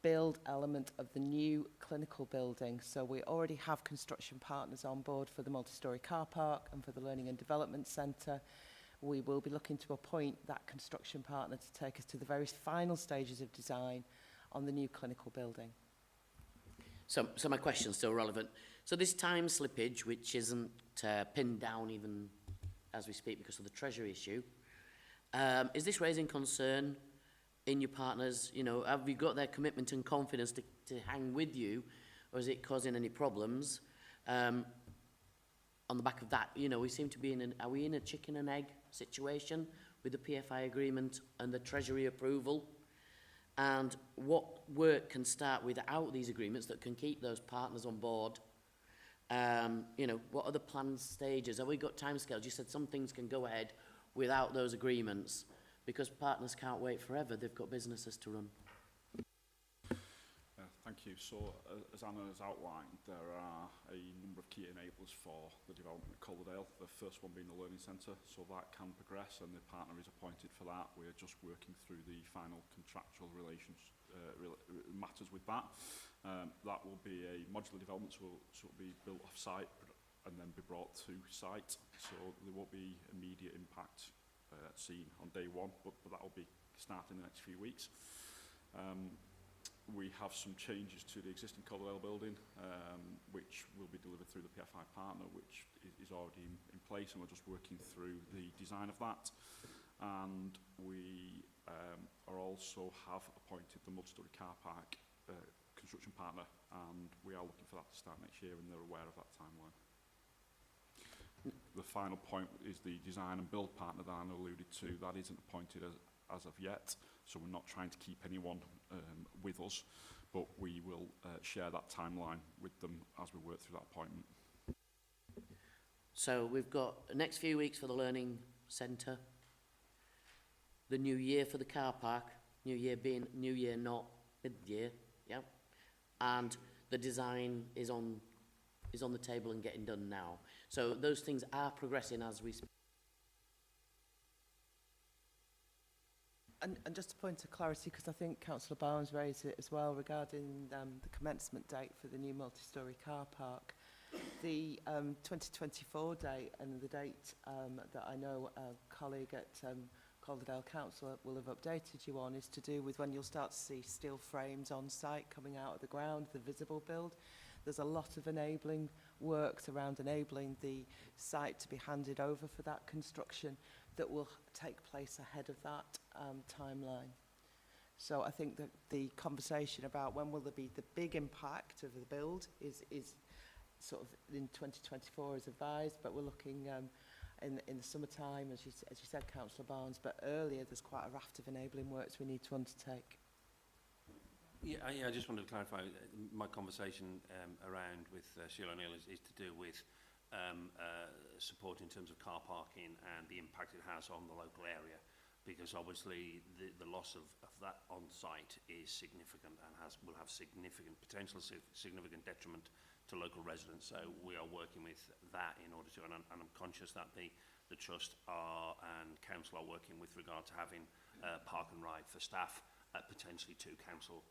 build element of the new clinical building. So we already have construction partners on board for the multi-storey car park and for the Learning and Development Centre. We will be looking to appoint that construction partner to take us to the very final stages of design on the new clinical building. So my question's still relevant. So this time slippage, which isn't pinned down even as we speak because of the Treasury issue, is this raising concern in your partners? You know, have you got their commitment and confidence to hang with you, or is it causing any problems? On the back of that, you know, we seem to be are we in a chicken and egg situation with the PFI agreement and the Treasury approval? And what work can start without these agreements that can keep those partners on board? You know, what are the planned stages? Have we got timescales? You said some things can go ahead without those agreements because partners can't wait forever. They've got businesses to run. Thank you. So, as Anna has outlined, there are a number of key enablers for the development of Calderdale. The first one being the Learning Centre, so that can progress and the partner is appointed for that. We're just working through the final contractual matters with that. That will be a modular development, so it will be built off-site and then be brought to site. So there won't be immediate impact seen on day one, but that will be starting in the next few weeks. we have some changes to the existing Calderdale building, which will be delivered through the PFI partner, which is already in place, and we're just working through the design of that. And we are also have appointed the multi-storey car park construction partner, and we are looking for that to start next year, and they're aware of that timeline. The final point is the design and build partner that Anna alluded to. That isn't appointed as of yet, so we're not trying to keep anyone with us, but we will share that timeline with them as we work through that appointment. So we've got the next few weeks for the learning centre, the new year for the car park, new year being new year, not mid-year, yeah, and the design is on the table and getting done now. So those things are progressing as we speak. And just a point of clarity, because I think Councillor Barnes raised it as well regarding the commencement date for the new multi-storey car park. The 2024 date and the date that I know a colleague at Calderdale Council will have updated you on is to do with when you'll start to see steel frames on site coming out of the ground, the visible build. There's a lot of enabling works around enabling the site to be handed over for that construction that will take place ahead of that timeline. So I think that the conversation about when will there be the big impact of the build is sort of in 2024 as advised, but we're looking in the summertime, as you said, Councillor Barnes, but earlier there's quite a raft of enabling works we need to undertake. Yeah, I just wanted to clarify, my conversation around with Sheila O'Neill is to do with support in terms of car parking and the impact it has on the local area, because obviously the loss of that on site is significant and will have potential significant detriment to local residents. So we are working with that in order to, and I'm conscious that the Trust and Council are working with regard to having park and ride for staff at potentially 2 council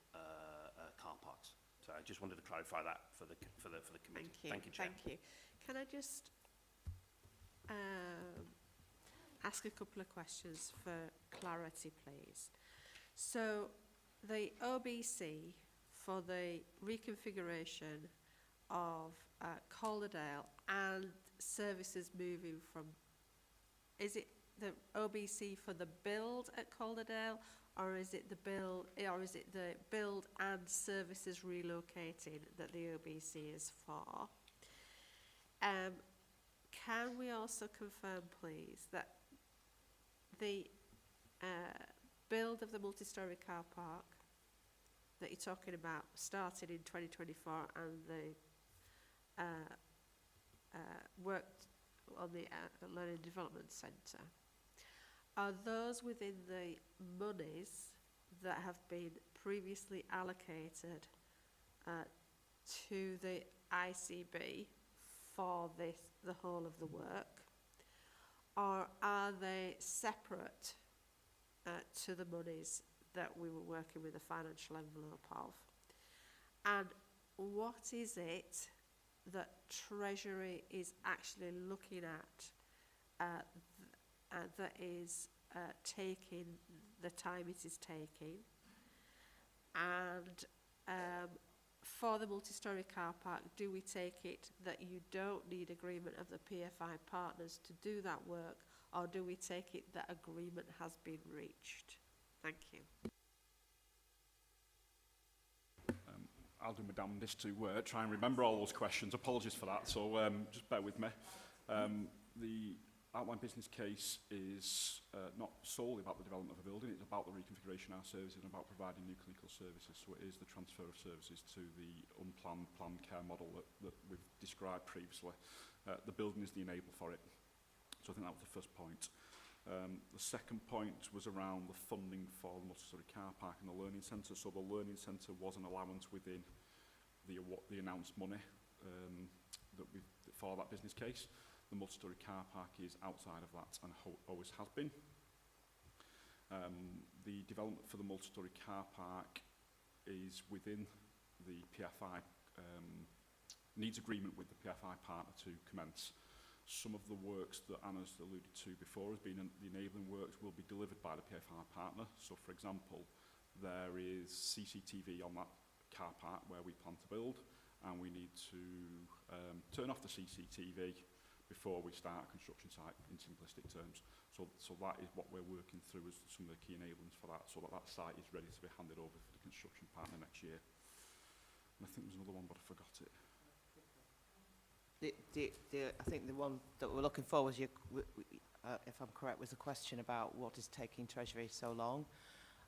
car parks. So I just wanted to clarify that for the committee. Thank you. Chair. Thank you. Can I just ask a couple of questions for clarity, please? So the OBC for the reconfiguration of Calderdale and services moving from, is it the OBC for the build at Calderdale, or is it the build and services relocating that the OBC is for? Can we also confirm, please, that the build of the multi-storey car park that you're talking about started in 2024 and the work on the Learning Development Centre, are those within the monies that have been previously allocated to the ICB for the whole of the work, or are they separate to the monies that we were working with the financial envelope of? And what is it that Treasury is actually looking at that is taking the time it is taking? And for the multi-storey car park, do we take it that you don't need agreement of the PFI partners to do that work, or do we take it that agreement has been reached? Thank you. I'll do my damnedest to try and remember all those questions. Apologies for that, so just bear with me. The outline business case is not solely about the development of a building, it's about the reconfiguration of our services and about providing new clinical services. So it is the transfer of services to the unplanned, planned care model that we've described previously. The building is the enabler for it. So I think that was the first point. The second point was around the funding for the multi-storey car park and the learning centre. So the learning centre was an allowance within the announced money for that business case. The multi-storey car park is outside of that and always has been. The development for the multi-storey car park is within the PFI, needs agreement with the PFI partner to commence. Some of the works that Anna's alluded to before as being the enabling works will be delivered by the PFI partner. So for example, there is CCTV on that car park where we plan to build, and we need to turn off the CCTV before we start a construction site, in simplistic terms. So that is what we're working through as some of the key enablers for that, so that that site is ready to be handed over for the construction partner next year. And I think there's another one, but I forgot it. I think the one that we're looking for was, if I'm correct, was a question about what is taking Treasury so long.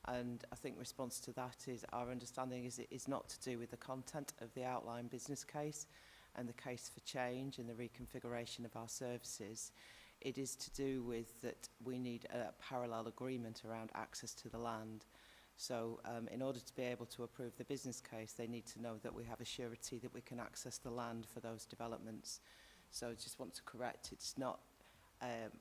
And I think response to that is, our understanding is it is not to do with the content of the outline business case and the case for change and the reconfiguration of our services. It is to do with that we need a parallel agreement around access to the land. So in order to be able to approve the business case, they need to know that we have a surety that we can access the land for those developments. So I just want to correct, it's not,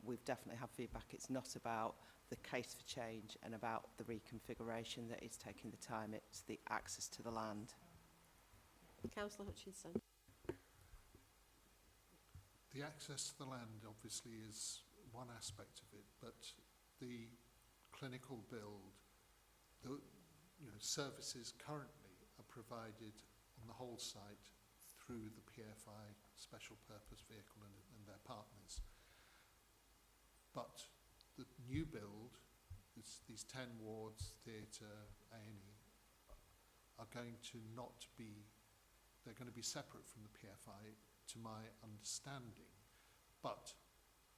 we've definitely had feedback, it's not about the case for change and about the reconfiguration that is taking the time, it's the access to the land. Councillor Hutchinson. The access to the land obviously is one aspect of it, but the clinical build, the services currently are provided on the whole site through the PFI special purpose vehicle and their partners. But the new build, these 10 wards, theatre, A&E, are going to not be, they're going to be separate from the PFI, to my understanding, but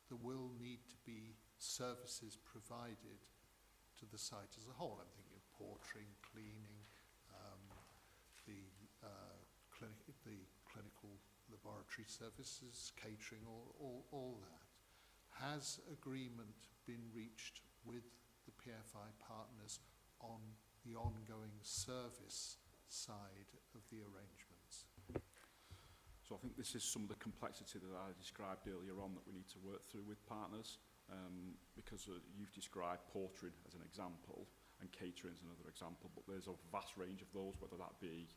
there will need to be services provided to the site as a whole. I'm thinking of portering, cleaning, the clinical laboratory services, catering, all that. Has agreement been reached with the PFI partners on the ongoing service side of the arrangements? So I think this is some of the complexity that I described earlier on that we need to work through with partners, because you've described portering as an example and catering as another example, but there's a vast range of those, whether that be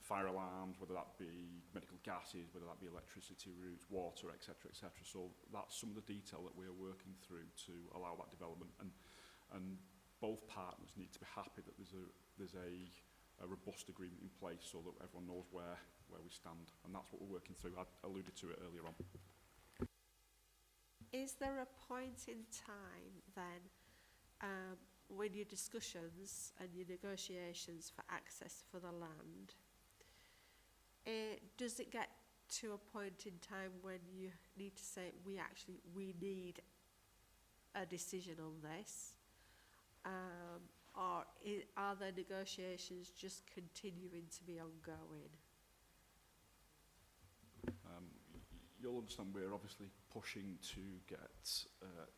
fire alarms, whether that be medical gases, whether that be electricity routes, water, etc., etc. So that's some of the detail that we're working through to allow that development, and both partners need to be happy that there's a robust agreement in place so that everyone knows where we stand, and that's what we're working through. I alluded to it earlier on. Is there a point in time then when your discussions and your negotiations for access for the land, does it get to a point in time when you need to say we need a decision on this, or are the negotiations just continuing to be ongoing? You'll understand we're obviously pushing to get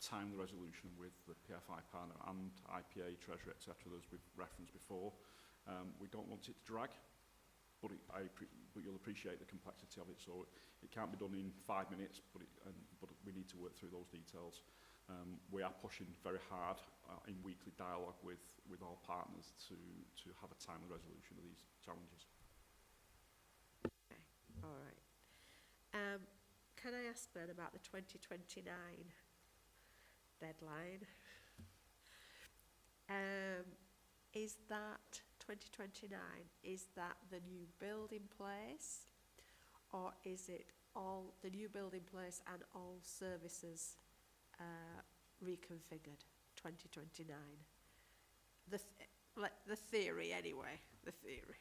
timely resolution with the PFI partner and IPA, Treasury, etc., as we've referenced before. We don't want it to drag, but you'll appreciate the complexity of it, so it can't be done in 5 minutes, but we need to work through those details. We are pushing very hard in weekly dialogue with our partners to have a timely resolution of these challenges. Okay, all right. Can I ask then about the 2029 deadline? Is that 2029, is that the new build in place, or is it all the new build in place and all services reconfigured 2029? The theory anyway, the theory.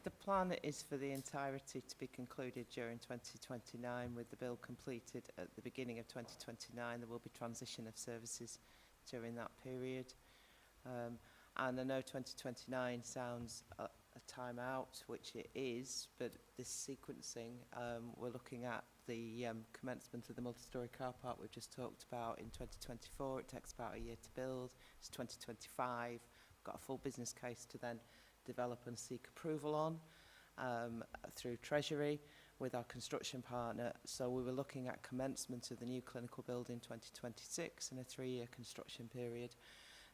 The plan is for the entirety to be concluded during 2029, with the bill completed at the beginning of 2029. There will be transition of services during that period. And I know 2029 sounds a time out, which it is, but this sequencing, we're looking at the commencement of the multi-storey car park we've just talked about in 2024. It takes about a year to build. It's 2025. We've got a full business case to then develop and seek approval on through Treasury with our construction partner. So we were looking at commencement of the new clinical building 2026 and a 3-year construction period.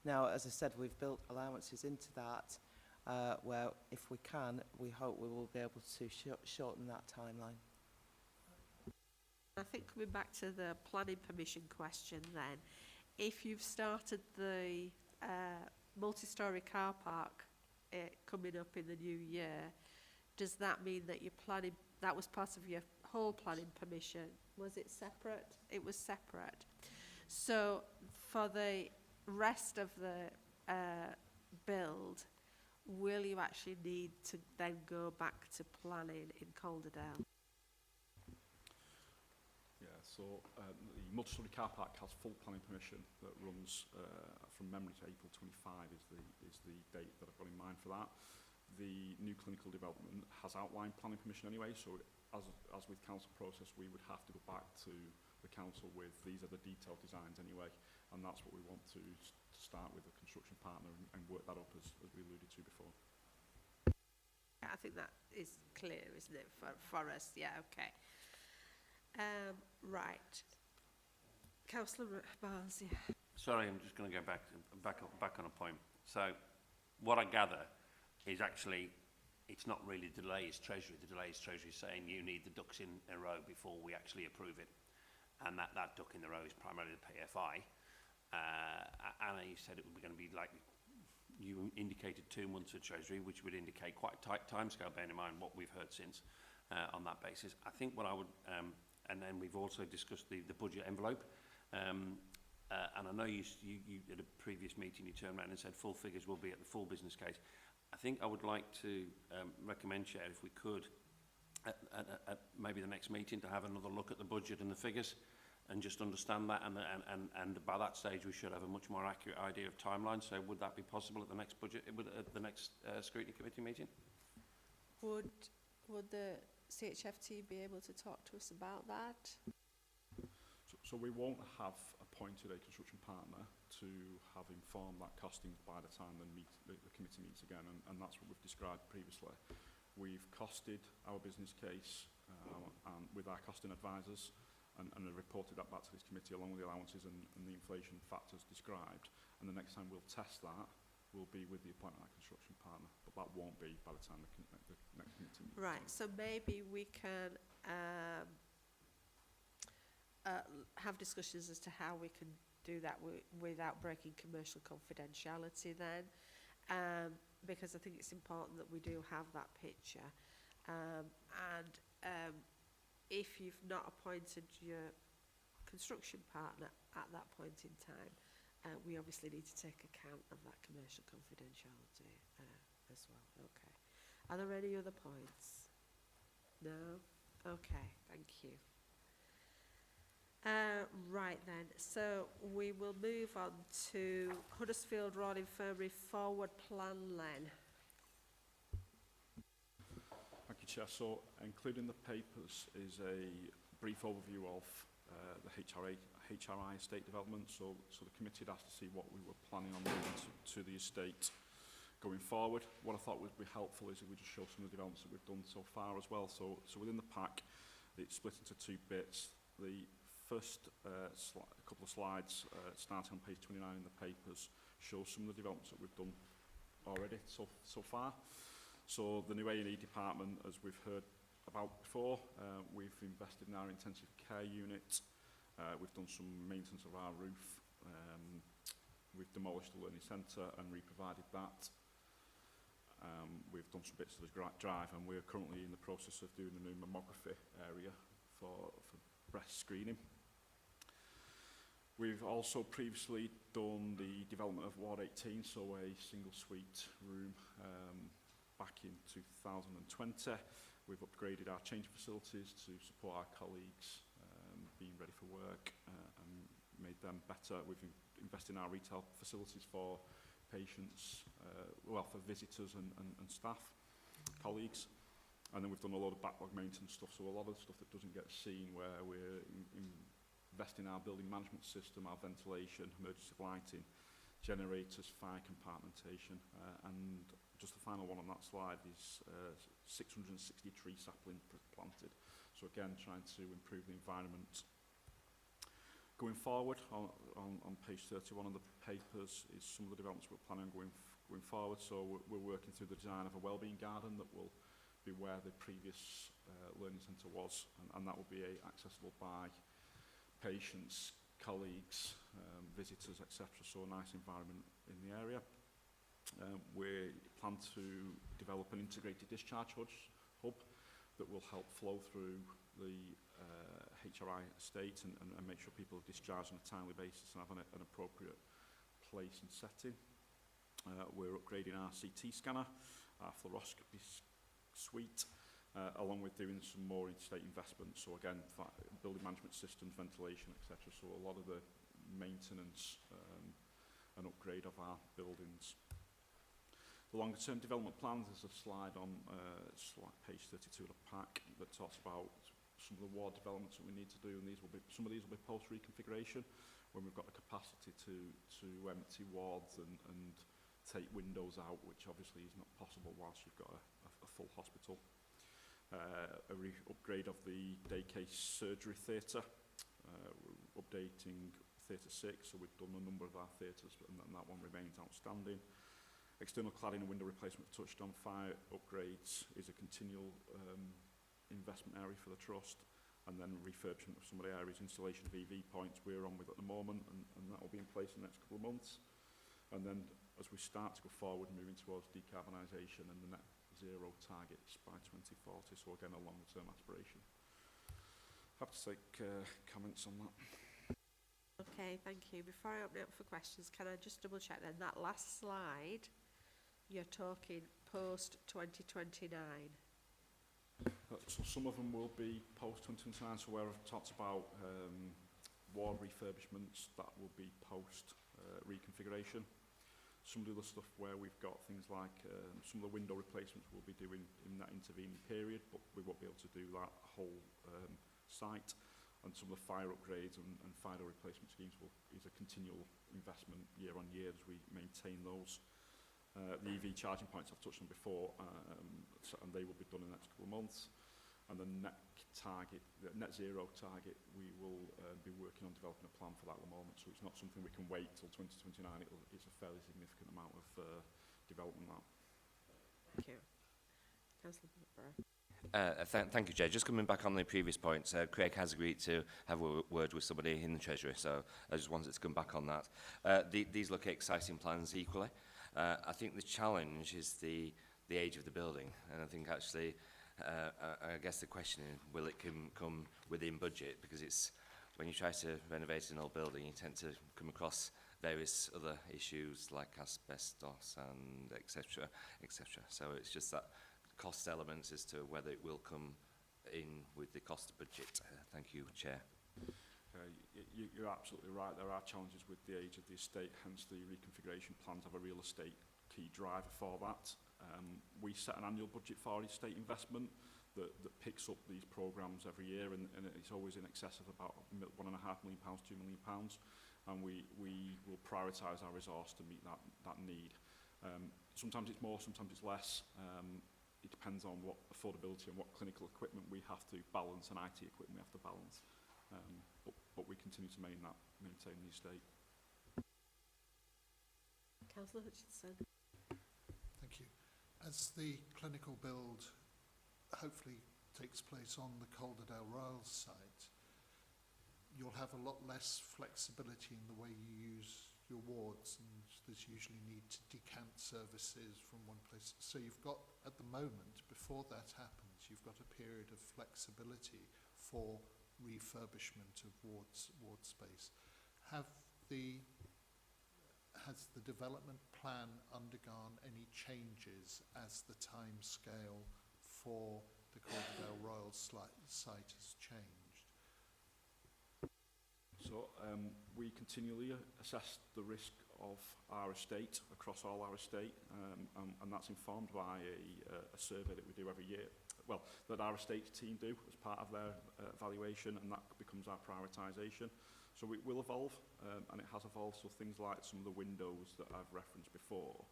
Now, as I said, we've built allowances into that where, if we can, we hope we will be able to shorten that timeline. I think coming back to the planning permission question then, if you've started the multi-storey car park coming up in the new year, does that mean that you're planning, that was part of your whole planning permission? Was it separate? It was separate. So for the rest of the build, will you actually need to then go back to planning in Calderdale? Yeah, so the multi-storey car park has full planning permission that runs from memory to April 25 is the date that I've got in mind for that. The new clinical development has outlined planning permission anyway, so as with council process, we would have to go back to the council with these are the detailed designs anyway, and that's what we want to start with the construction partner and work that up as we alluded to before. I think that is clear, isn't it, for us? Yeah, okay. Right. Councillor Barnes, yeah. Sorry, I'm just going to go back on a point. So, what I gather is actually, it's not really delays Treasury. The delays Treasury saying you need the ducks in a row before we actually approve it. And that duck in the row is primarily the PFI. Anna, you said it was going to be like, you indicated 2 months of Treasury, which would indicate quite a tight timescale, bearing in mind what we've heard since on that basis. I think what I would, and then we've also discussed the budget envelope. And I know you at a previous meeting, you turned around and said full figures will be at the full business case. I think I would like to recommend, Chair, if we could, at maybe the next meeting, to have another look at the budget and the figures and just understand that, and by that stage we should have a much more accurate idea of timeline. So would that be possible at the next budget, at the next Scrutiny Committee meeting? Would the CHFT be able to talk to us about that? So we won't have appointed a construction partner to have informed that costings by the time the committee meets again, and that's what we've described previously. We've costed our business case and with our costing advisors and reported that back to this committee along with the allowances and the inflation factors described, and the next time we'll test that will be with the appointment of that construction partner, but that won't be by the time the next committee meets. Right, so maybe we can have discussions as to how we can do that without breaking commercial confidentiality then, because I think it's important that we do have that picture, and if you've not appointed your construction partner at that point in time, we obviously need to take account of that commercial confidentiality as well. Okay. Are there any other points? No? Okay, thank you. Right then, so we will move on to Huddersfield Road Infirmary Forward Plan, Len. Thank you, Chair. So, included in the papers is a brief overview of the HRI estate development. So the committee had asked to see what we were planning on doing to the estate going forward. What I thought would be helpful is if we just show some of the developments that we've done so far as well. So within the pack, it's split into 2 bits. The first couple of slides, starting on page 29 in the papers, show some of the developments that we've done already so far. So the new A&E department, as we've heard about before, we've invested in our intensive care unit. We've done some maintenance of our roof. We've demolished the learning centre and re-provided that. We've done some bits of the drive, and we're currently in the process of doing a new mammography area for breast screening. We've also previously done the development of Ward 18, so a single suite room back in 2020. We've upgraded our change facilities to support our colleagues being ready for work and made them better. We've invested in our retail facilities for patients, for visitors and staff, colleagues. And then we've done a lot of backlog maintenance stuff, so a lot of stuff that doesn't get seen, where we're investing in our building management system, our ventilation, emergency lighting, generators, fire compartmentation, and just the final one on that slide is 660 tree sapling planted. So again, trying to improve the environment. Going forward, on page 31 of the papers is some of the developments we're planning on going forward. So we're working through the design of a wellbeing garden that will be where the previous learning centre was, and that will be accessible by patients, colleagues, visitors, etc. So a nice environment in the area. We plan to develop an integrated discharge hub that will help flow through the HRI estate and make sure people are discharged on a timely basis and have an appropriate place and setting. We're upgrading our CT scanner, our fluoroscopy suite, along with doing some more estate investments. So again, building management systems, ventilation, etc. So a lot of the maintenance and upgrade of our buildings. The longer term development plans, there's a slide on page 32 of the pack that talks about some of the ward developments that we need to do, and some of these will be post reconfiguration when we've got the capacity to empty wards and take windows out, which obviously is not possible whilst you've got a full hospital. Upgrade of the day case surgery theatre, we're updating Theatre 6, so we've done a number of our theatres, and that one remains outstanding. External cladding and window replacement touched on. Fire upgrades is a continual investment area for the trust, and then refurbishment of some of the areas, installation of EV points we're on with at the moment, and that will be in place in the next couple of months. And then as we start to go forward, moving towards decarbonisation and the net zero targets by 2040, so again a longer term aspiration. Have to take comments on that. Okay, thank you. Before I open it up for questions, can I just double check then, that last slide, you're talking post 2029? So some of them will be post 2029, so where I've talked about ward refurbishments, that will be post reconfiguration. Some of the other stuff where we've got things like some of the window replacements we'll be doing in that intervening period, but we won't be able to do that whole site. And some of the fire upgrades and fire replacement schemes is a continual investment year on year as we maintain those. The EV charging points I've touched on before, and they will be done in the next couple of months. And the net zero target, we will be working on developing a plan for that at the moment. So it's not something we can wait till 2029. It's a fairly significant amount of development that. Thank you. Councillor Borough. Thank you, Chair. Just coming back on the previous points, Craig has agreed to have a word with somebody in the Treasury, so I just wanted to come back on that. These look exciting plans equally. I think the challenge is the age of the building, and I think actually, I guess the question is, will it come within budget? Because it's, when you try to renovate an old building, you tend to come across various other issues like asbestos and etc., etc. So it's just that cost elements as to whether it will come in with the cost budget. Thank you, Chair. You're absolutely right. There are challenges with the age of the estate, hence the reconfiguration plans have a real estate key driver for that. We set an annual budget for estate investment that picks up these programmes every year, and it's always in excess of about £1.5 million, £2 million, and we will prioritise our resource to meet that need. Sometimes it's more, sometimes it's less. It depends on what affordability and what clinical equipment we have to balance and IT equipment we have to balance. But we continue to maintain the estate. Councillor Hutchinson. Thank you. As the clinical build hopefully takes place on the Calderdale Royals site, you'll have a lot less flexibility in the way you use your wards, and there's usually need to decant services from one place. So you've got, at the moment, before that happens, you've got a period of flexibility for refurbishment of ward space. Has the development plan undergone any changes as the time scale for the Calderdale Royal site has changed? So we continually assess the risk of our estate across all our estate, and that's informed by a survey that we do every year. Well, that our estate team do as part of their evaluation, and that becomes our prioritisation. So it will evolve, and it has evolved. So things like some of the windows that I've referenced before,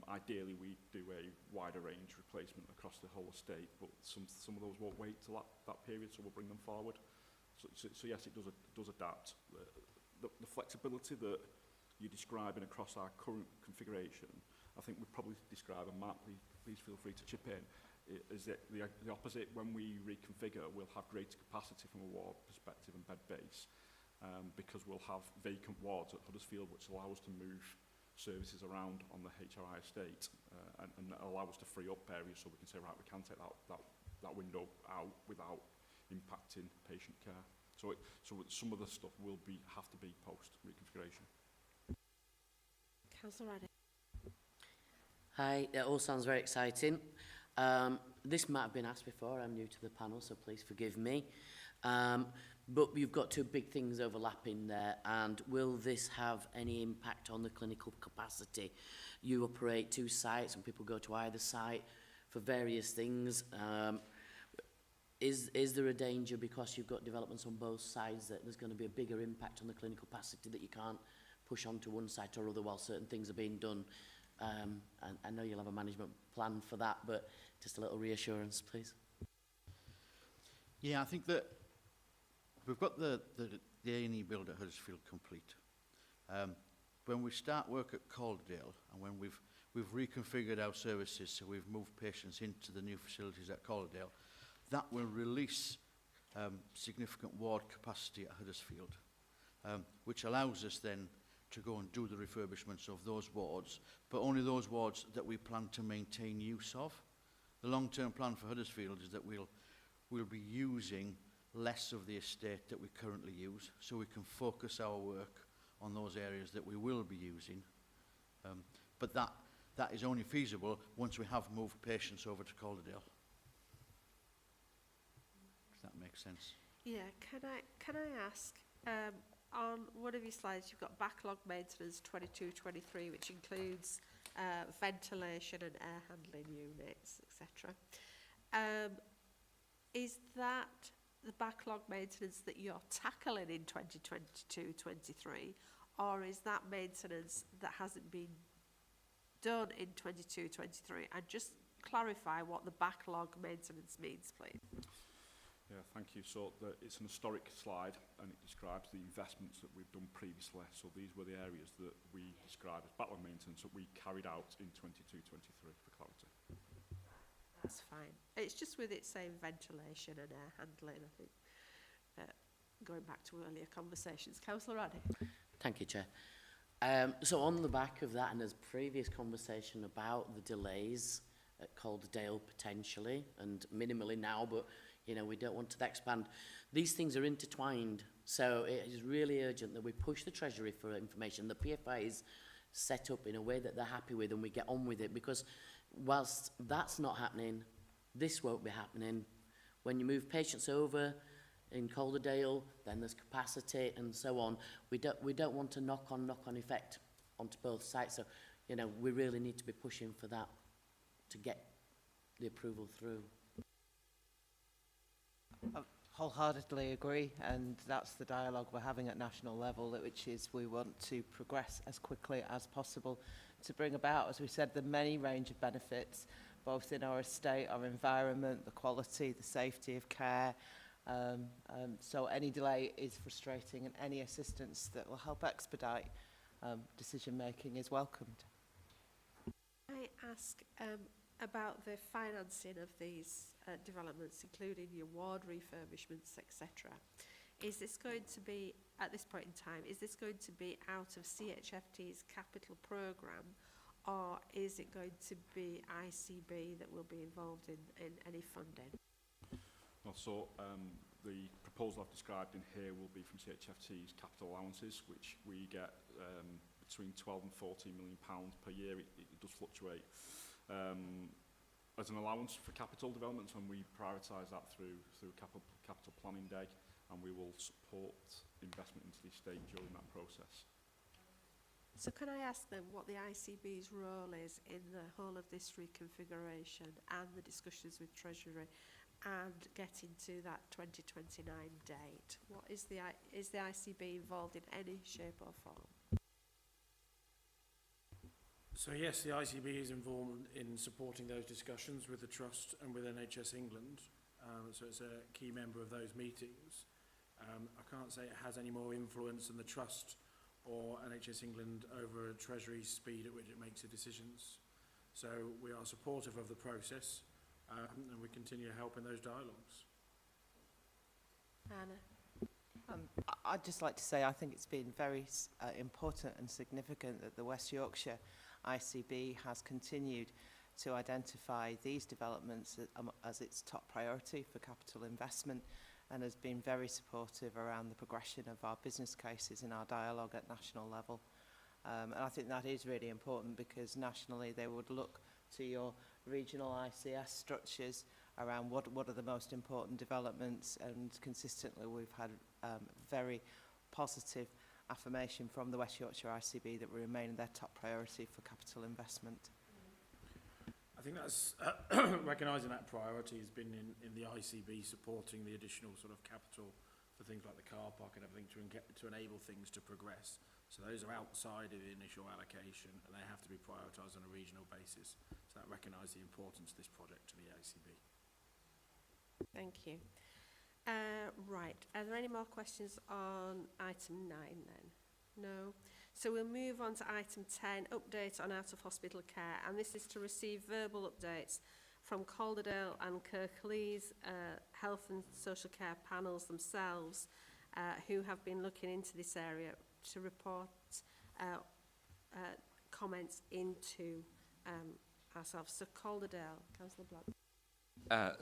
ideally we do a wider range replacement across the whole estate, but some of those won't wait till that period, so we'll bring them forward. So yes, it does adapt. The flexibility that you're describing across our current configuration, I think we'd probably describe, and Mark, please feel free to chip in, Is it the opposite? When we reconfigure, we'll have greater capacity from a ward perspective and bed base, because we'll have vacant wards at Huddersfield, which allow us to move services around on the HRI estate, and allow us to free up areas so we can say, right, we can take that window out without impacting patient care. So some of the stuff will have to be post reconfiguration. Councillor Raddy. Hi, it all sounds very exciting. This might have been asked before, I'm new to the panel, so please forgive me. But you've got two big things overlapping there, and will this have any impact on the clinical capacity? You operate two sites and people go to either site for various things. Is there a danger because you've got developments on both sides that there's going to be a bigger impact on the clinical capacity that you can't push onto one site or other while certain things are being done? I know you'll have a management plan for that, but just a little reassurance, please. Yeah, I think that we've got the A&E build at Huddersfield complete. When we start work at Calderdale, and when we've reconfigured our services, so we've moved patients into the new facilities at Calderdale, that will release significant ward capacity at Huddersfield, which allows us then to go and do the refurbishments of those wards, but only those wards that we plan to maintain use of. The long-term plan for Huddersfield is that we'll be using less of the estate that we currently use, so we can focus our work on those areas that we will be using. But that is only feasible once we have moved patients over to Calderdale. Does that make sense? Yeah, can I ask, on one of your slides you've got backlog maintenance 22-23, which includes ventilation and air handling units, etc. Is that the backlog maintenance that you're tackling in 2022-23, or is that maintenance that hasn't been done in 22-23? And just clarify what the backlog maintenance means, please. Yeah, thank you. So it's an historic slide, and it describes the investments that we've done previously. So these were the areas that we described as backlog maintenance that we carried out in 22-23, for clarity. That's fine. It's just with it saying ventilation and air handling, I think, going back to earlier conversations. Councillor Raddy. Thank you, Chair. So on the back of that, and there's previous conversation about the delays at Calderdale potentially, and minimally now, but you know, we don't want to expand. These things are intertwined, so it is really urgent that we push the Treasury for information. The PFI is set up in a way that they're happy with, and we get on with it, because whilst that's not happening, this won't be happening. When you move patients over in Calderdale, then there's capacity and so on. We don't want a knock-on effect onto both sites. So, you know, we really need to be pushing for that to get the approval through. I wholeheartedly agree, and that's the dialogue we're having at national level, which is we want to progress as quickly as possible to bring about, as we said, the many range of benefits, both in our estate, our environment, the quality, the safety of care. So any delay is frustrating, and any assistance that will help expedite decision making is welcomed. I ask about the financing of these developments, including your ward refurbishments, etc. Is this going to be, at this point in time, is this going to be out of CHFT's capital programme, or is it going to be ICB that will be involved in any funding? Well, so the proposal I've described in here will be from CHFT's capital allowances, which we get between 12 and 14 million pounds per year. It does fluctuate as an allowance for capital developments, and we prioritise that through capital planning day, and we will support investment into the estate during that process. So can I ask them what the ICB's role is in the whole of this reconfiguration and the discussions with Treasury and getting to that 2029 date? What is the ICB involved in any shape or form? So yes, the ICB is involved in supporting those discussions with the Trust and with NHS England. So it's a key member of those meetings. I can't say it has any more influence than the Trust or NHS England over Treasury's speed at which it makes the decisions. So we are supportive of the process, and we continue to help in those dialogues. Anna? I'd just like to say I think it's been very important and significant that the West Yorkshire ICB has continued to identify these developments as its top priority for capital investment, and has been very supportive around the progression of our business cases in our dialogue at national level. And I think that is really important, because nationally they would look to your regional ICS structures around what are the most important developments, and consistently we've had very positive affirmation from the West Yorkshire ICB that we remain their top priority for capital investment. I think that's recognising that priority has been in the ICB supporting the additional sort of capital for things like the car park and everything to enable things to progress. So those are outside of the initial allocation, and they have to be prioritised on a regional basis. So that recognises the importance of this project to the ICB. Thank you. Right, are there any more questions on item 9 then? No. So we'll move on to item 10, update on out-of-hospital care, and this is to receive verbal updates from Calderdale and Kirklees health and social care panels themselves, who have been looking into this area to report comments into ourselves. So Calderdale, Councillor Black.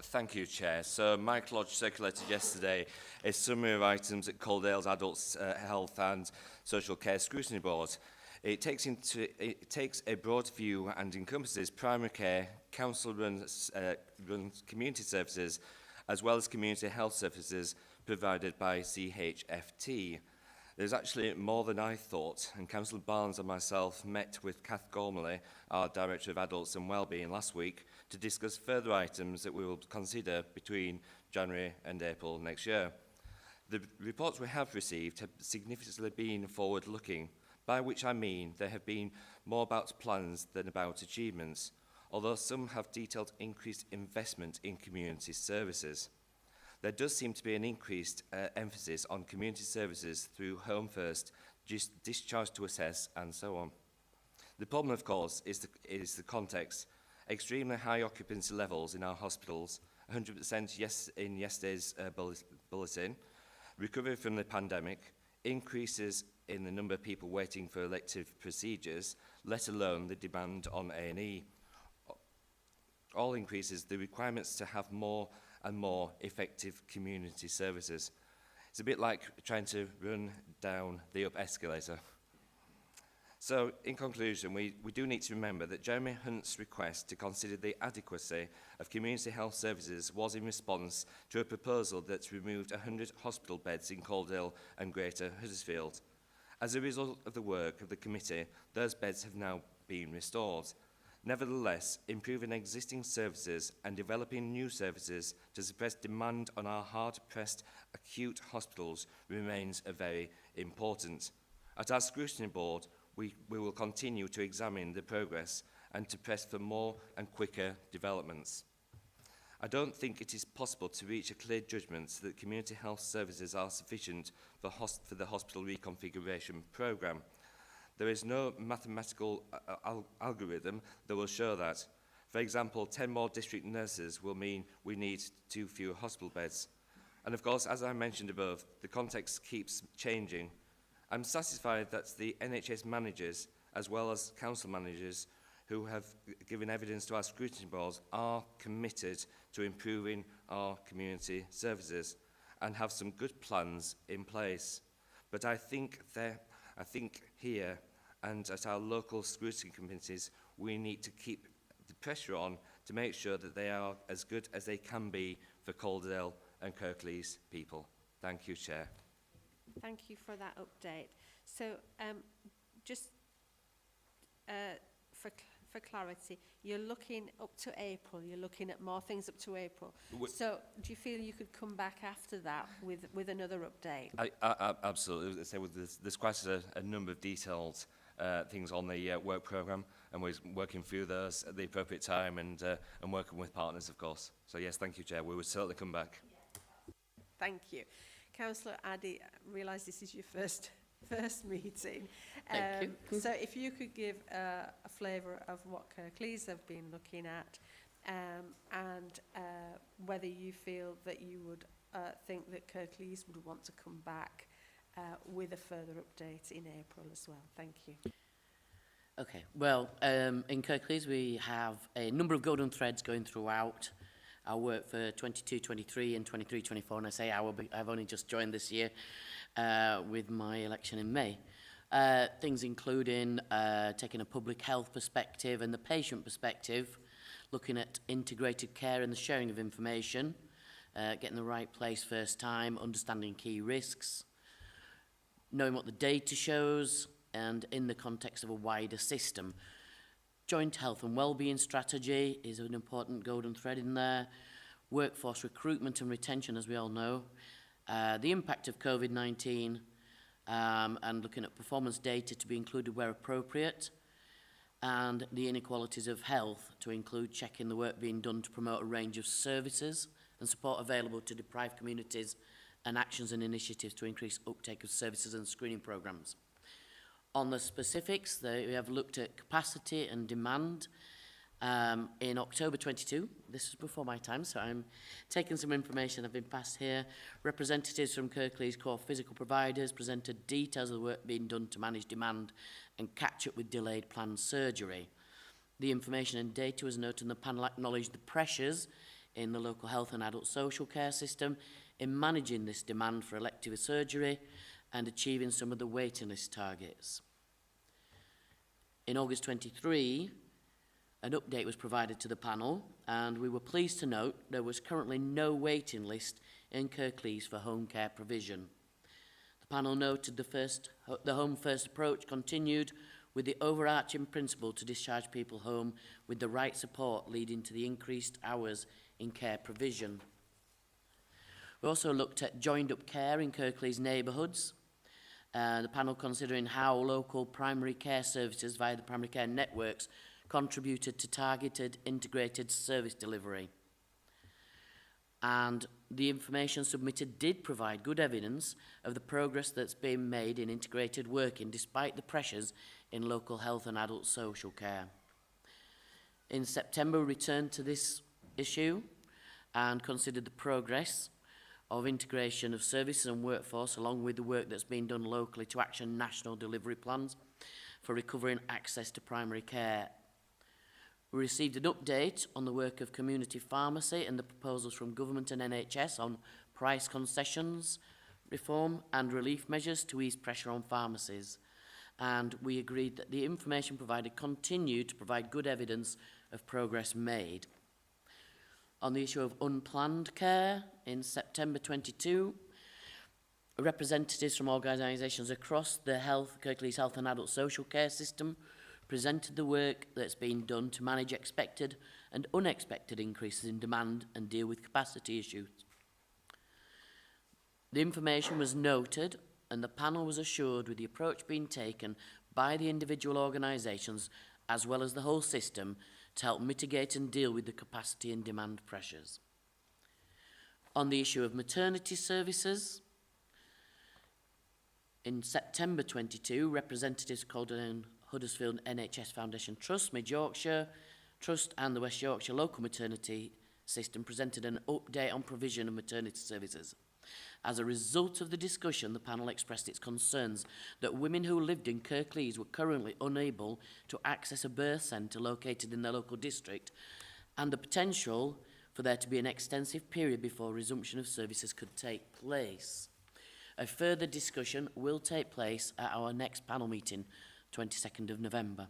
Thank you, Chair. So Mike Lodge circulated yesterday a summary of items at Calderdale's Adults Health and Social Care Scrutiny Board. It takes a broad view and encompasses primary care, council-run community services, as well as community health services provided by CHFT. There's actually more than I thought, and Councillor Barnes and myself met with Kath Gormley, our Director of Adults and Wellbeing, last week to discuss further items that we will consider between January and April next year. The reports we have received have significantly been forward-looking, by which I mean there have been more about plans than about achievements, although some have detailed increased investment in community services. There does seem to be an increased emphasis on community services through Home First, discharge to assess, and so on. The problem, of course, is the context. Extremely high occupancy levels in our hospitals, 100% in yesterday's bulletin, recovery from the pandemic, increases in the number of people waiting for elective procedures, let alone the demand on A&E. All increases the requirements to have more and more effective community services. It's a bit like trying to run down the up escalator. So, in conclusion, we do need to remember that Jeremy Hunt's request to consider the adequacy of community health services was in response to a proposal that removed 100 hospital beds in Calderdale and Greater Huddersfield. As a result of the work of the committee, those beds have now been restored. Nevertheless, improving existing services and developing new services to suppress demand on our hard-pressed acute hospitals remains very important. At our scrutiny board, we will continue to examine the progress and to press for more and quicker developments. I don't think it is possible to reach a clear judgment that community health services are sufficient for the hospital reconfiguration programme. There is no mathematical algorithm that will show that. For example, 10 more district nurses will mean we need 2 fewer hospital beds. And of course, as I mentioned above, the context keeps changing. I'm satisfied that the NHS managers, as well as council managers, who have given evidence to our scrutiny boards, are committed to improving our community services and have some good plans in place. But I think here and at our local scrutiny committees, we need to keep the pressure on to make sure that they are as good as they can be for Calderdale and Kirklees people. Thank you, Chair. Thank you for that update. So, just for clarity, you're looking up to April. You're looking at more things up to April. So, do you feel you could come back after that with another update? I absolutely. There's quite a number of detailed things on the work programme, and we're working through those at the appropriate time and working with partners, of course. So yes, thank you, Chair. We will certainly come back. Thank you. Councillor Addy, I realise this is your first meeting. Thank you. So if you could give a flavour of what Kirklees have been looking at, and whether you feel that you would think that Kirklees would want to come back with a further update in April as well. Thank you. Okay, well, in Kirklees we have a number of golden threads going throughout our work for 22-23 and 23-24, and I say I've only just joined this year with my election in May. Things including taking a public health perspective and the patient perspective, looking at integrated care and the sharing of information, getting the right place first time, understanding key risks, knowing what the data shows, and in the context of a wider system. Joint health and wellbeing strategy is an important golden thread in there. Workforce recruitment and retention, as we all know. The impact of COVID-19 and looking at performance data to be included where appropriate. And the inequalities of health to include checking the work being done to promote a range of services and support available to deprived communities, and actions and initiatives to increase uptake of services and screening programmes. On the specifics, we have looked at capacity and demand. In October 22, this was before my time, so I'm taking some information I've been passed here. Representatives from Kirklees core physical providers presented details of the work being done to manage demand and catch up with delayed planned surgery. The information and data was noted, and the panel acknowledged the pressures in the local health and adult social care system in managing this demand for elective surgery and achieving some of the waiting list targets. In August 23, an update was provided to the panel, and we were pleased to note there was currently no waiting list in Kirklees for home care provision. The panel noted the home first approach continued with the overarching principle to discharge people home with the right support, leading to the increased hours in care provision. We also looked at joined up care in Kirklees neighbourhoods. The panel considering how local primary care services via the primary care networks contributed to targeted integrated service delivery. And the information submitted did provide good evidence of the progress that's been made in integrated working despite the pressures in local health and adult social care. In September, we returned to this issue and considered the progress of integration of services and workforce, along with the work that's been done locally to action national delivery plans for recovering access to primary care. We received an update on the work of community pharmacy and the proposals from government and NHS on price concessions, reform and relief measures to ease pressure on pharmacies. And we agreed that the information provided continued to provide good evidence of progress made. On the issue of unplanned care, in September 22, representatives from organisations across the Kirklees Health and Adult Social Care system presented the work that's been done to manage expected and unexpected increases in demand and deal with capacity issues. The information was noted, and the panel was assured with the approach being taken by the individual organisations as well as the whole system to help mitigate and deal with the capacity and demand pressures. On the issue of maternity services, in September 22, representatives Calderdale, Huddersfield NHS Foundation Trust, Mid Yorkshire Trust and the West Yorkshire Local Maternity System presented an update on provision of maternity services. As a result of the discussion, the panel expressed its concerns that women who lived in Kirklees were currently unable to access a birth centre located in their local district, and the potential for there to be an extensive period before resumption of services could take place. A further discussion will take place at our next panel meeting, 22nd of November.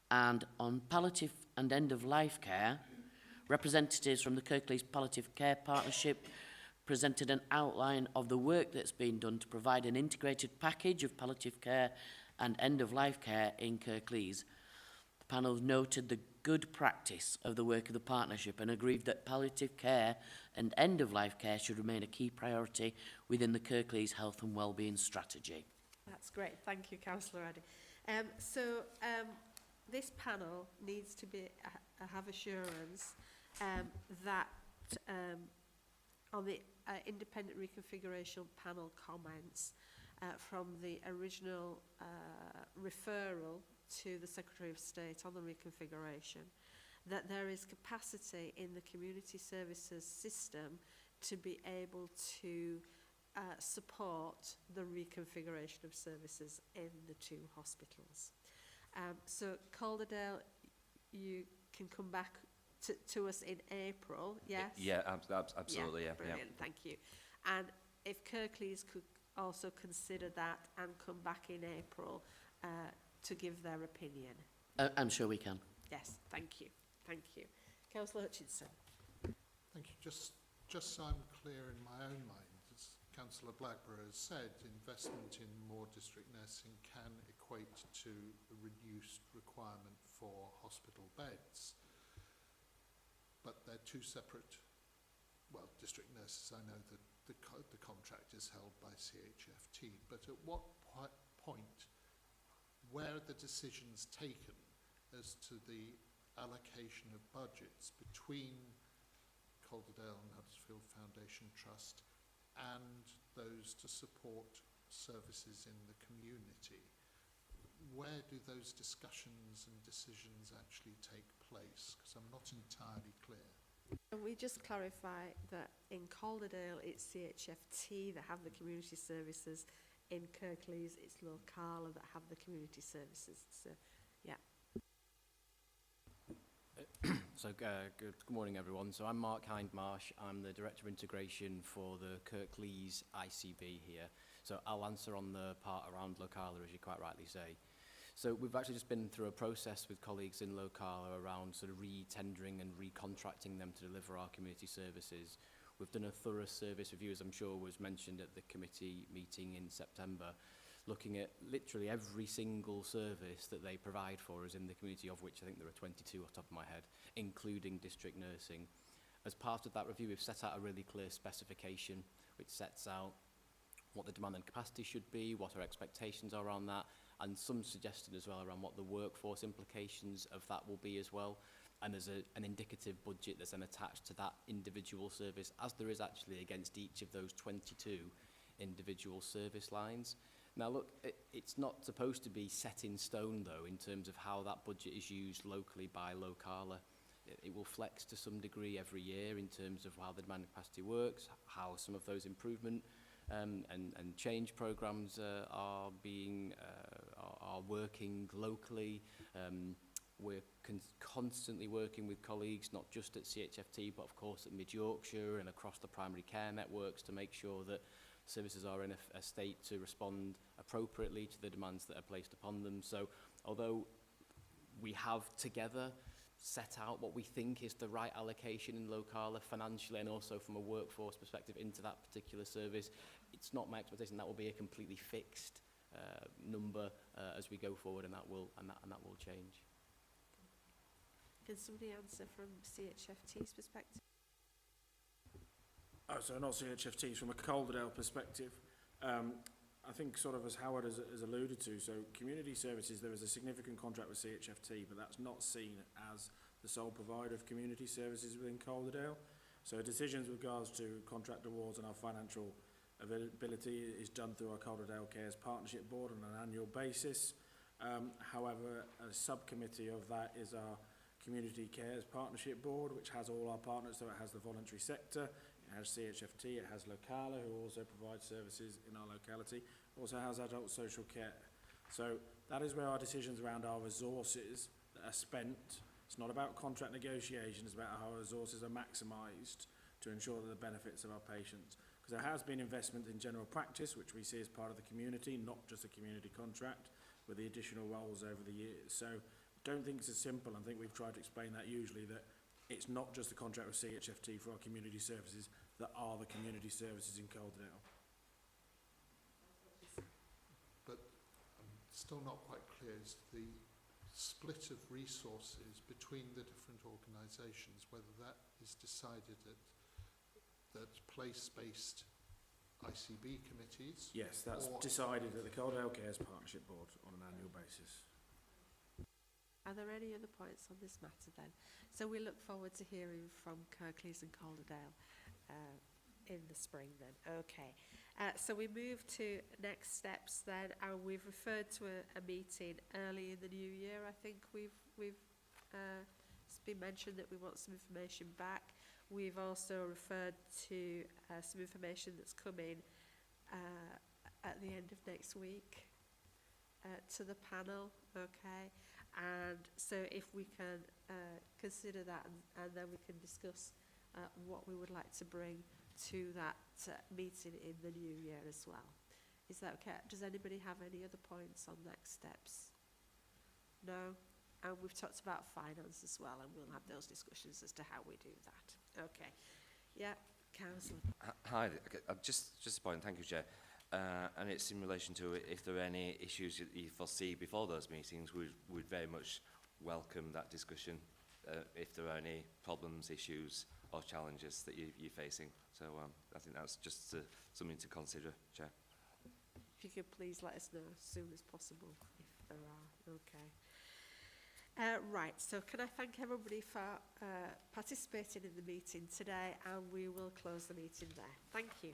And on palliative and end-of-life care, representatives from the Kirklees Palliative Care Partnership presented an outline of the work that's been done to provide an integrated package of palliative care and end-of-life care in Kirklees. The panel noted the good practice of the work of the partnership and agreed that palliative care and end-of-life care should remain a key priority within the Kirklees Health and Wellbeing Strategy. That's great. Thank you, Councillor Addy. This panel needs to have assurance that on the independent reconfiguration panel comments from the original referral to the Secretary of State on the reconfiguration, that there is capacity in the community services system to be able to support the reconfiguration of services in the two hospitals. So Calderdale, you can come back to us in April, yes? Yeah, absolutely, yeah. Brilliant, thank you. And if Kirklees could also consider that and come back in April to give their opinion. I'm sure we can. Yes, thank you. Thank you. Councillor Hutchinson. Thank you. Just so I'm clear in my own mind, as Councillor Blackburn has said, investment in more district nursing can equate to a reduced requirement for hospital beds. But they're two separate, well, district nurses, I know that the contract is held by CHFT, but at what point, where are the decisions taken as to the allocation of budgets between Calderdale and Huddersfield Foundation Trust and those to support services in the community? Where do those discussions and decisions actually take place? Because I'm not entirely clear. Can we just clarify that in Calderdale it's CHFT that have the community services, in Kirklees it's Locala that have the community services. So, yeah. So good morning everyone. So I'm Mark Hindmarsh. I'm the Director of Integration for the Kirklees ICB here. So I'll answer on the part around Locala, as you quite rightly say. So we've actually just been through a process with colleagues in Locala around sort of re-tendering and recontracting them to deliver our community services. We've done a thorough service review, as I'm sure was mentioned at the committee meeting in September, looking at literally every single service that they provide for us in the community, of which I think there are 22 off the top of my head, including district nursing. As part of that review, we've set out a really clear specification which sets out what the demand and capacity should be, what our expectations are on that, and some suggestion as well around what the workforce implications of that will be as well. And there's an indicative budget that's then attached to that individual service, as there is actually against each of those 22 individual service lines. Now look, it's not supposed to be set in stone though in terms of how that budget is used locally by Locala. It will flex to some degree every year in terms of how the demand capacity works, how some of those improvement and change programs are working locally. We're constantly working with colleagues, not just at CHFT, but of course at Mid-Yorkshire and across the primary care networks to make sure that services are in a state to respond appropriately to the demands that are placed upon them. So although we have together set out what we think is the right allocation in Locala financially and also from a workforce perspective into that particular service, it's not my expectation that will be a completely fixed number as we go forward, and that will change. Can somebody answer from CHFT's perspective? Oh, so not CHFT's, from a Calderdale perspective. I think sort of as Howard has alluded to, so community services, there is a significant contract with CHFT, but that's not seen as the sole provider of community services within Calderdale. So decisions with regards to contract awards and our financial availability is done through our Calderdale Cares Partnership Board on an annual basis. However, a subcommittee of that is our Community Cares Partnership Board, which has all our partners. So it has the voluntary sector, it has CHFT, it has Locala, who also provides services in our locality, also has adult social care. So that is where our decisions around our resources that are spent. It's not about contract negotiation, it's about how our resources are maximised to ensure that the benefits of our patients. Because there has been investment in general practice, which we see as part of the community, not just a community contract, with the additional roles over the years. So I don't think it's as simple. I think we've tried to explain that usually, that it's not just a contract with CHFT for our community services that are the community services in Calderdale. But I'm still not quite clear as to the split of resources between the different organisations, whether that is decided at place-based ICB committees. Yes, that's decided at the Calderdale Cares Partnership Board on an annual basis. Are there any other points on this matter then? So we look forward to hearing from Kirklees and Calderdale in the spring then. Okay. So we move to next steps then. We've referred to a meeting early in the new year. I think we've been mentioned that we want some information back. We've also referred to some information that's coming at the end of next week to the panel, okay? And so if we can consider that, and then we can discuss what we would like to bring to that meeting in the new year as well. Is that okay? Does anybody have any other points on next steps? No? And we've talked about finance as well, and we'll have those discussions as to how we do that. Okay. Yeah, Councillor. Hi, okay, just a point, thank you, Chair. And it's in relation to if there are any issues that you foresee before those meetings, we'd very much welcome that discussion if there are any problems, issues or challenges that you're facing. So I think that's just something to consider, Chair. If you could please let us know as soon as possible if there are. Okay. Right, so can I thank everybody for participating in the meeting today, and we will close the meeting there. Thank you.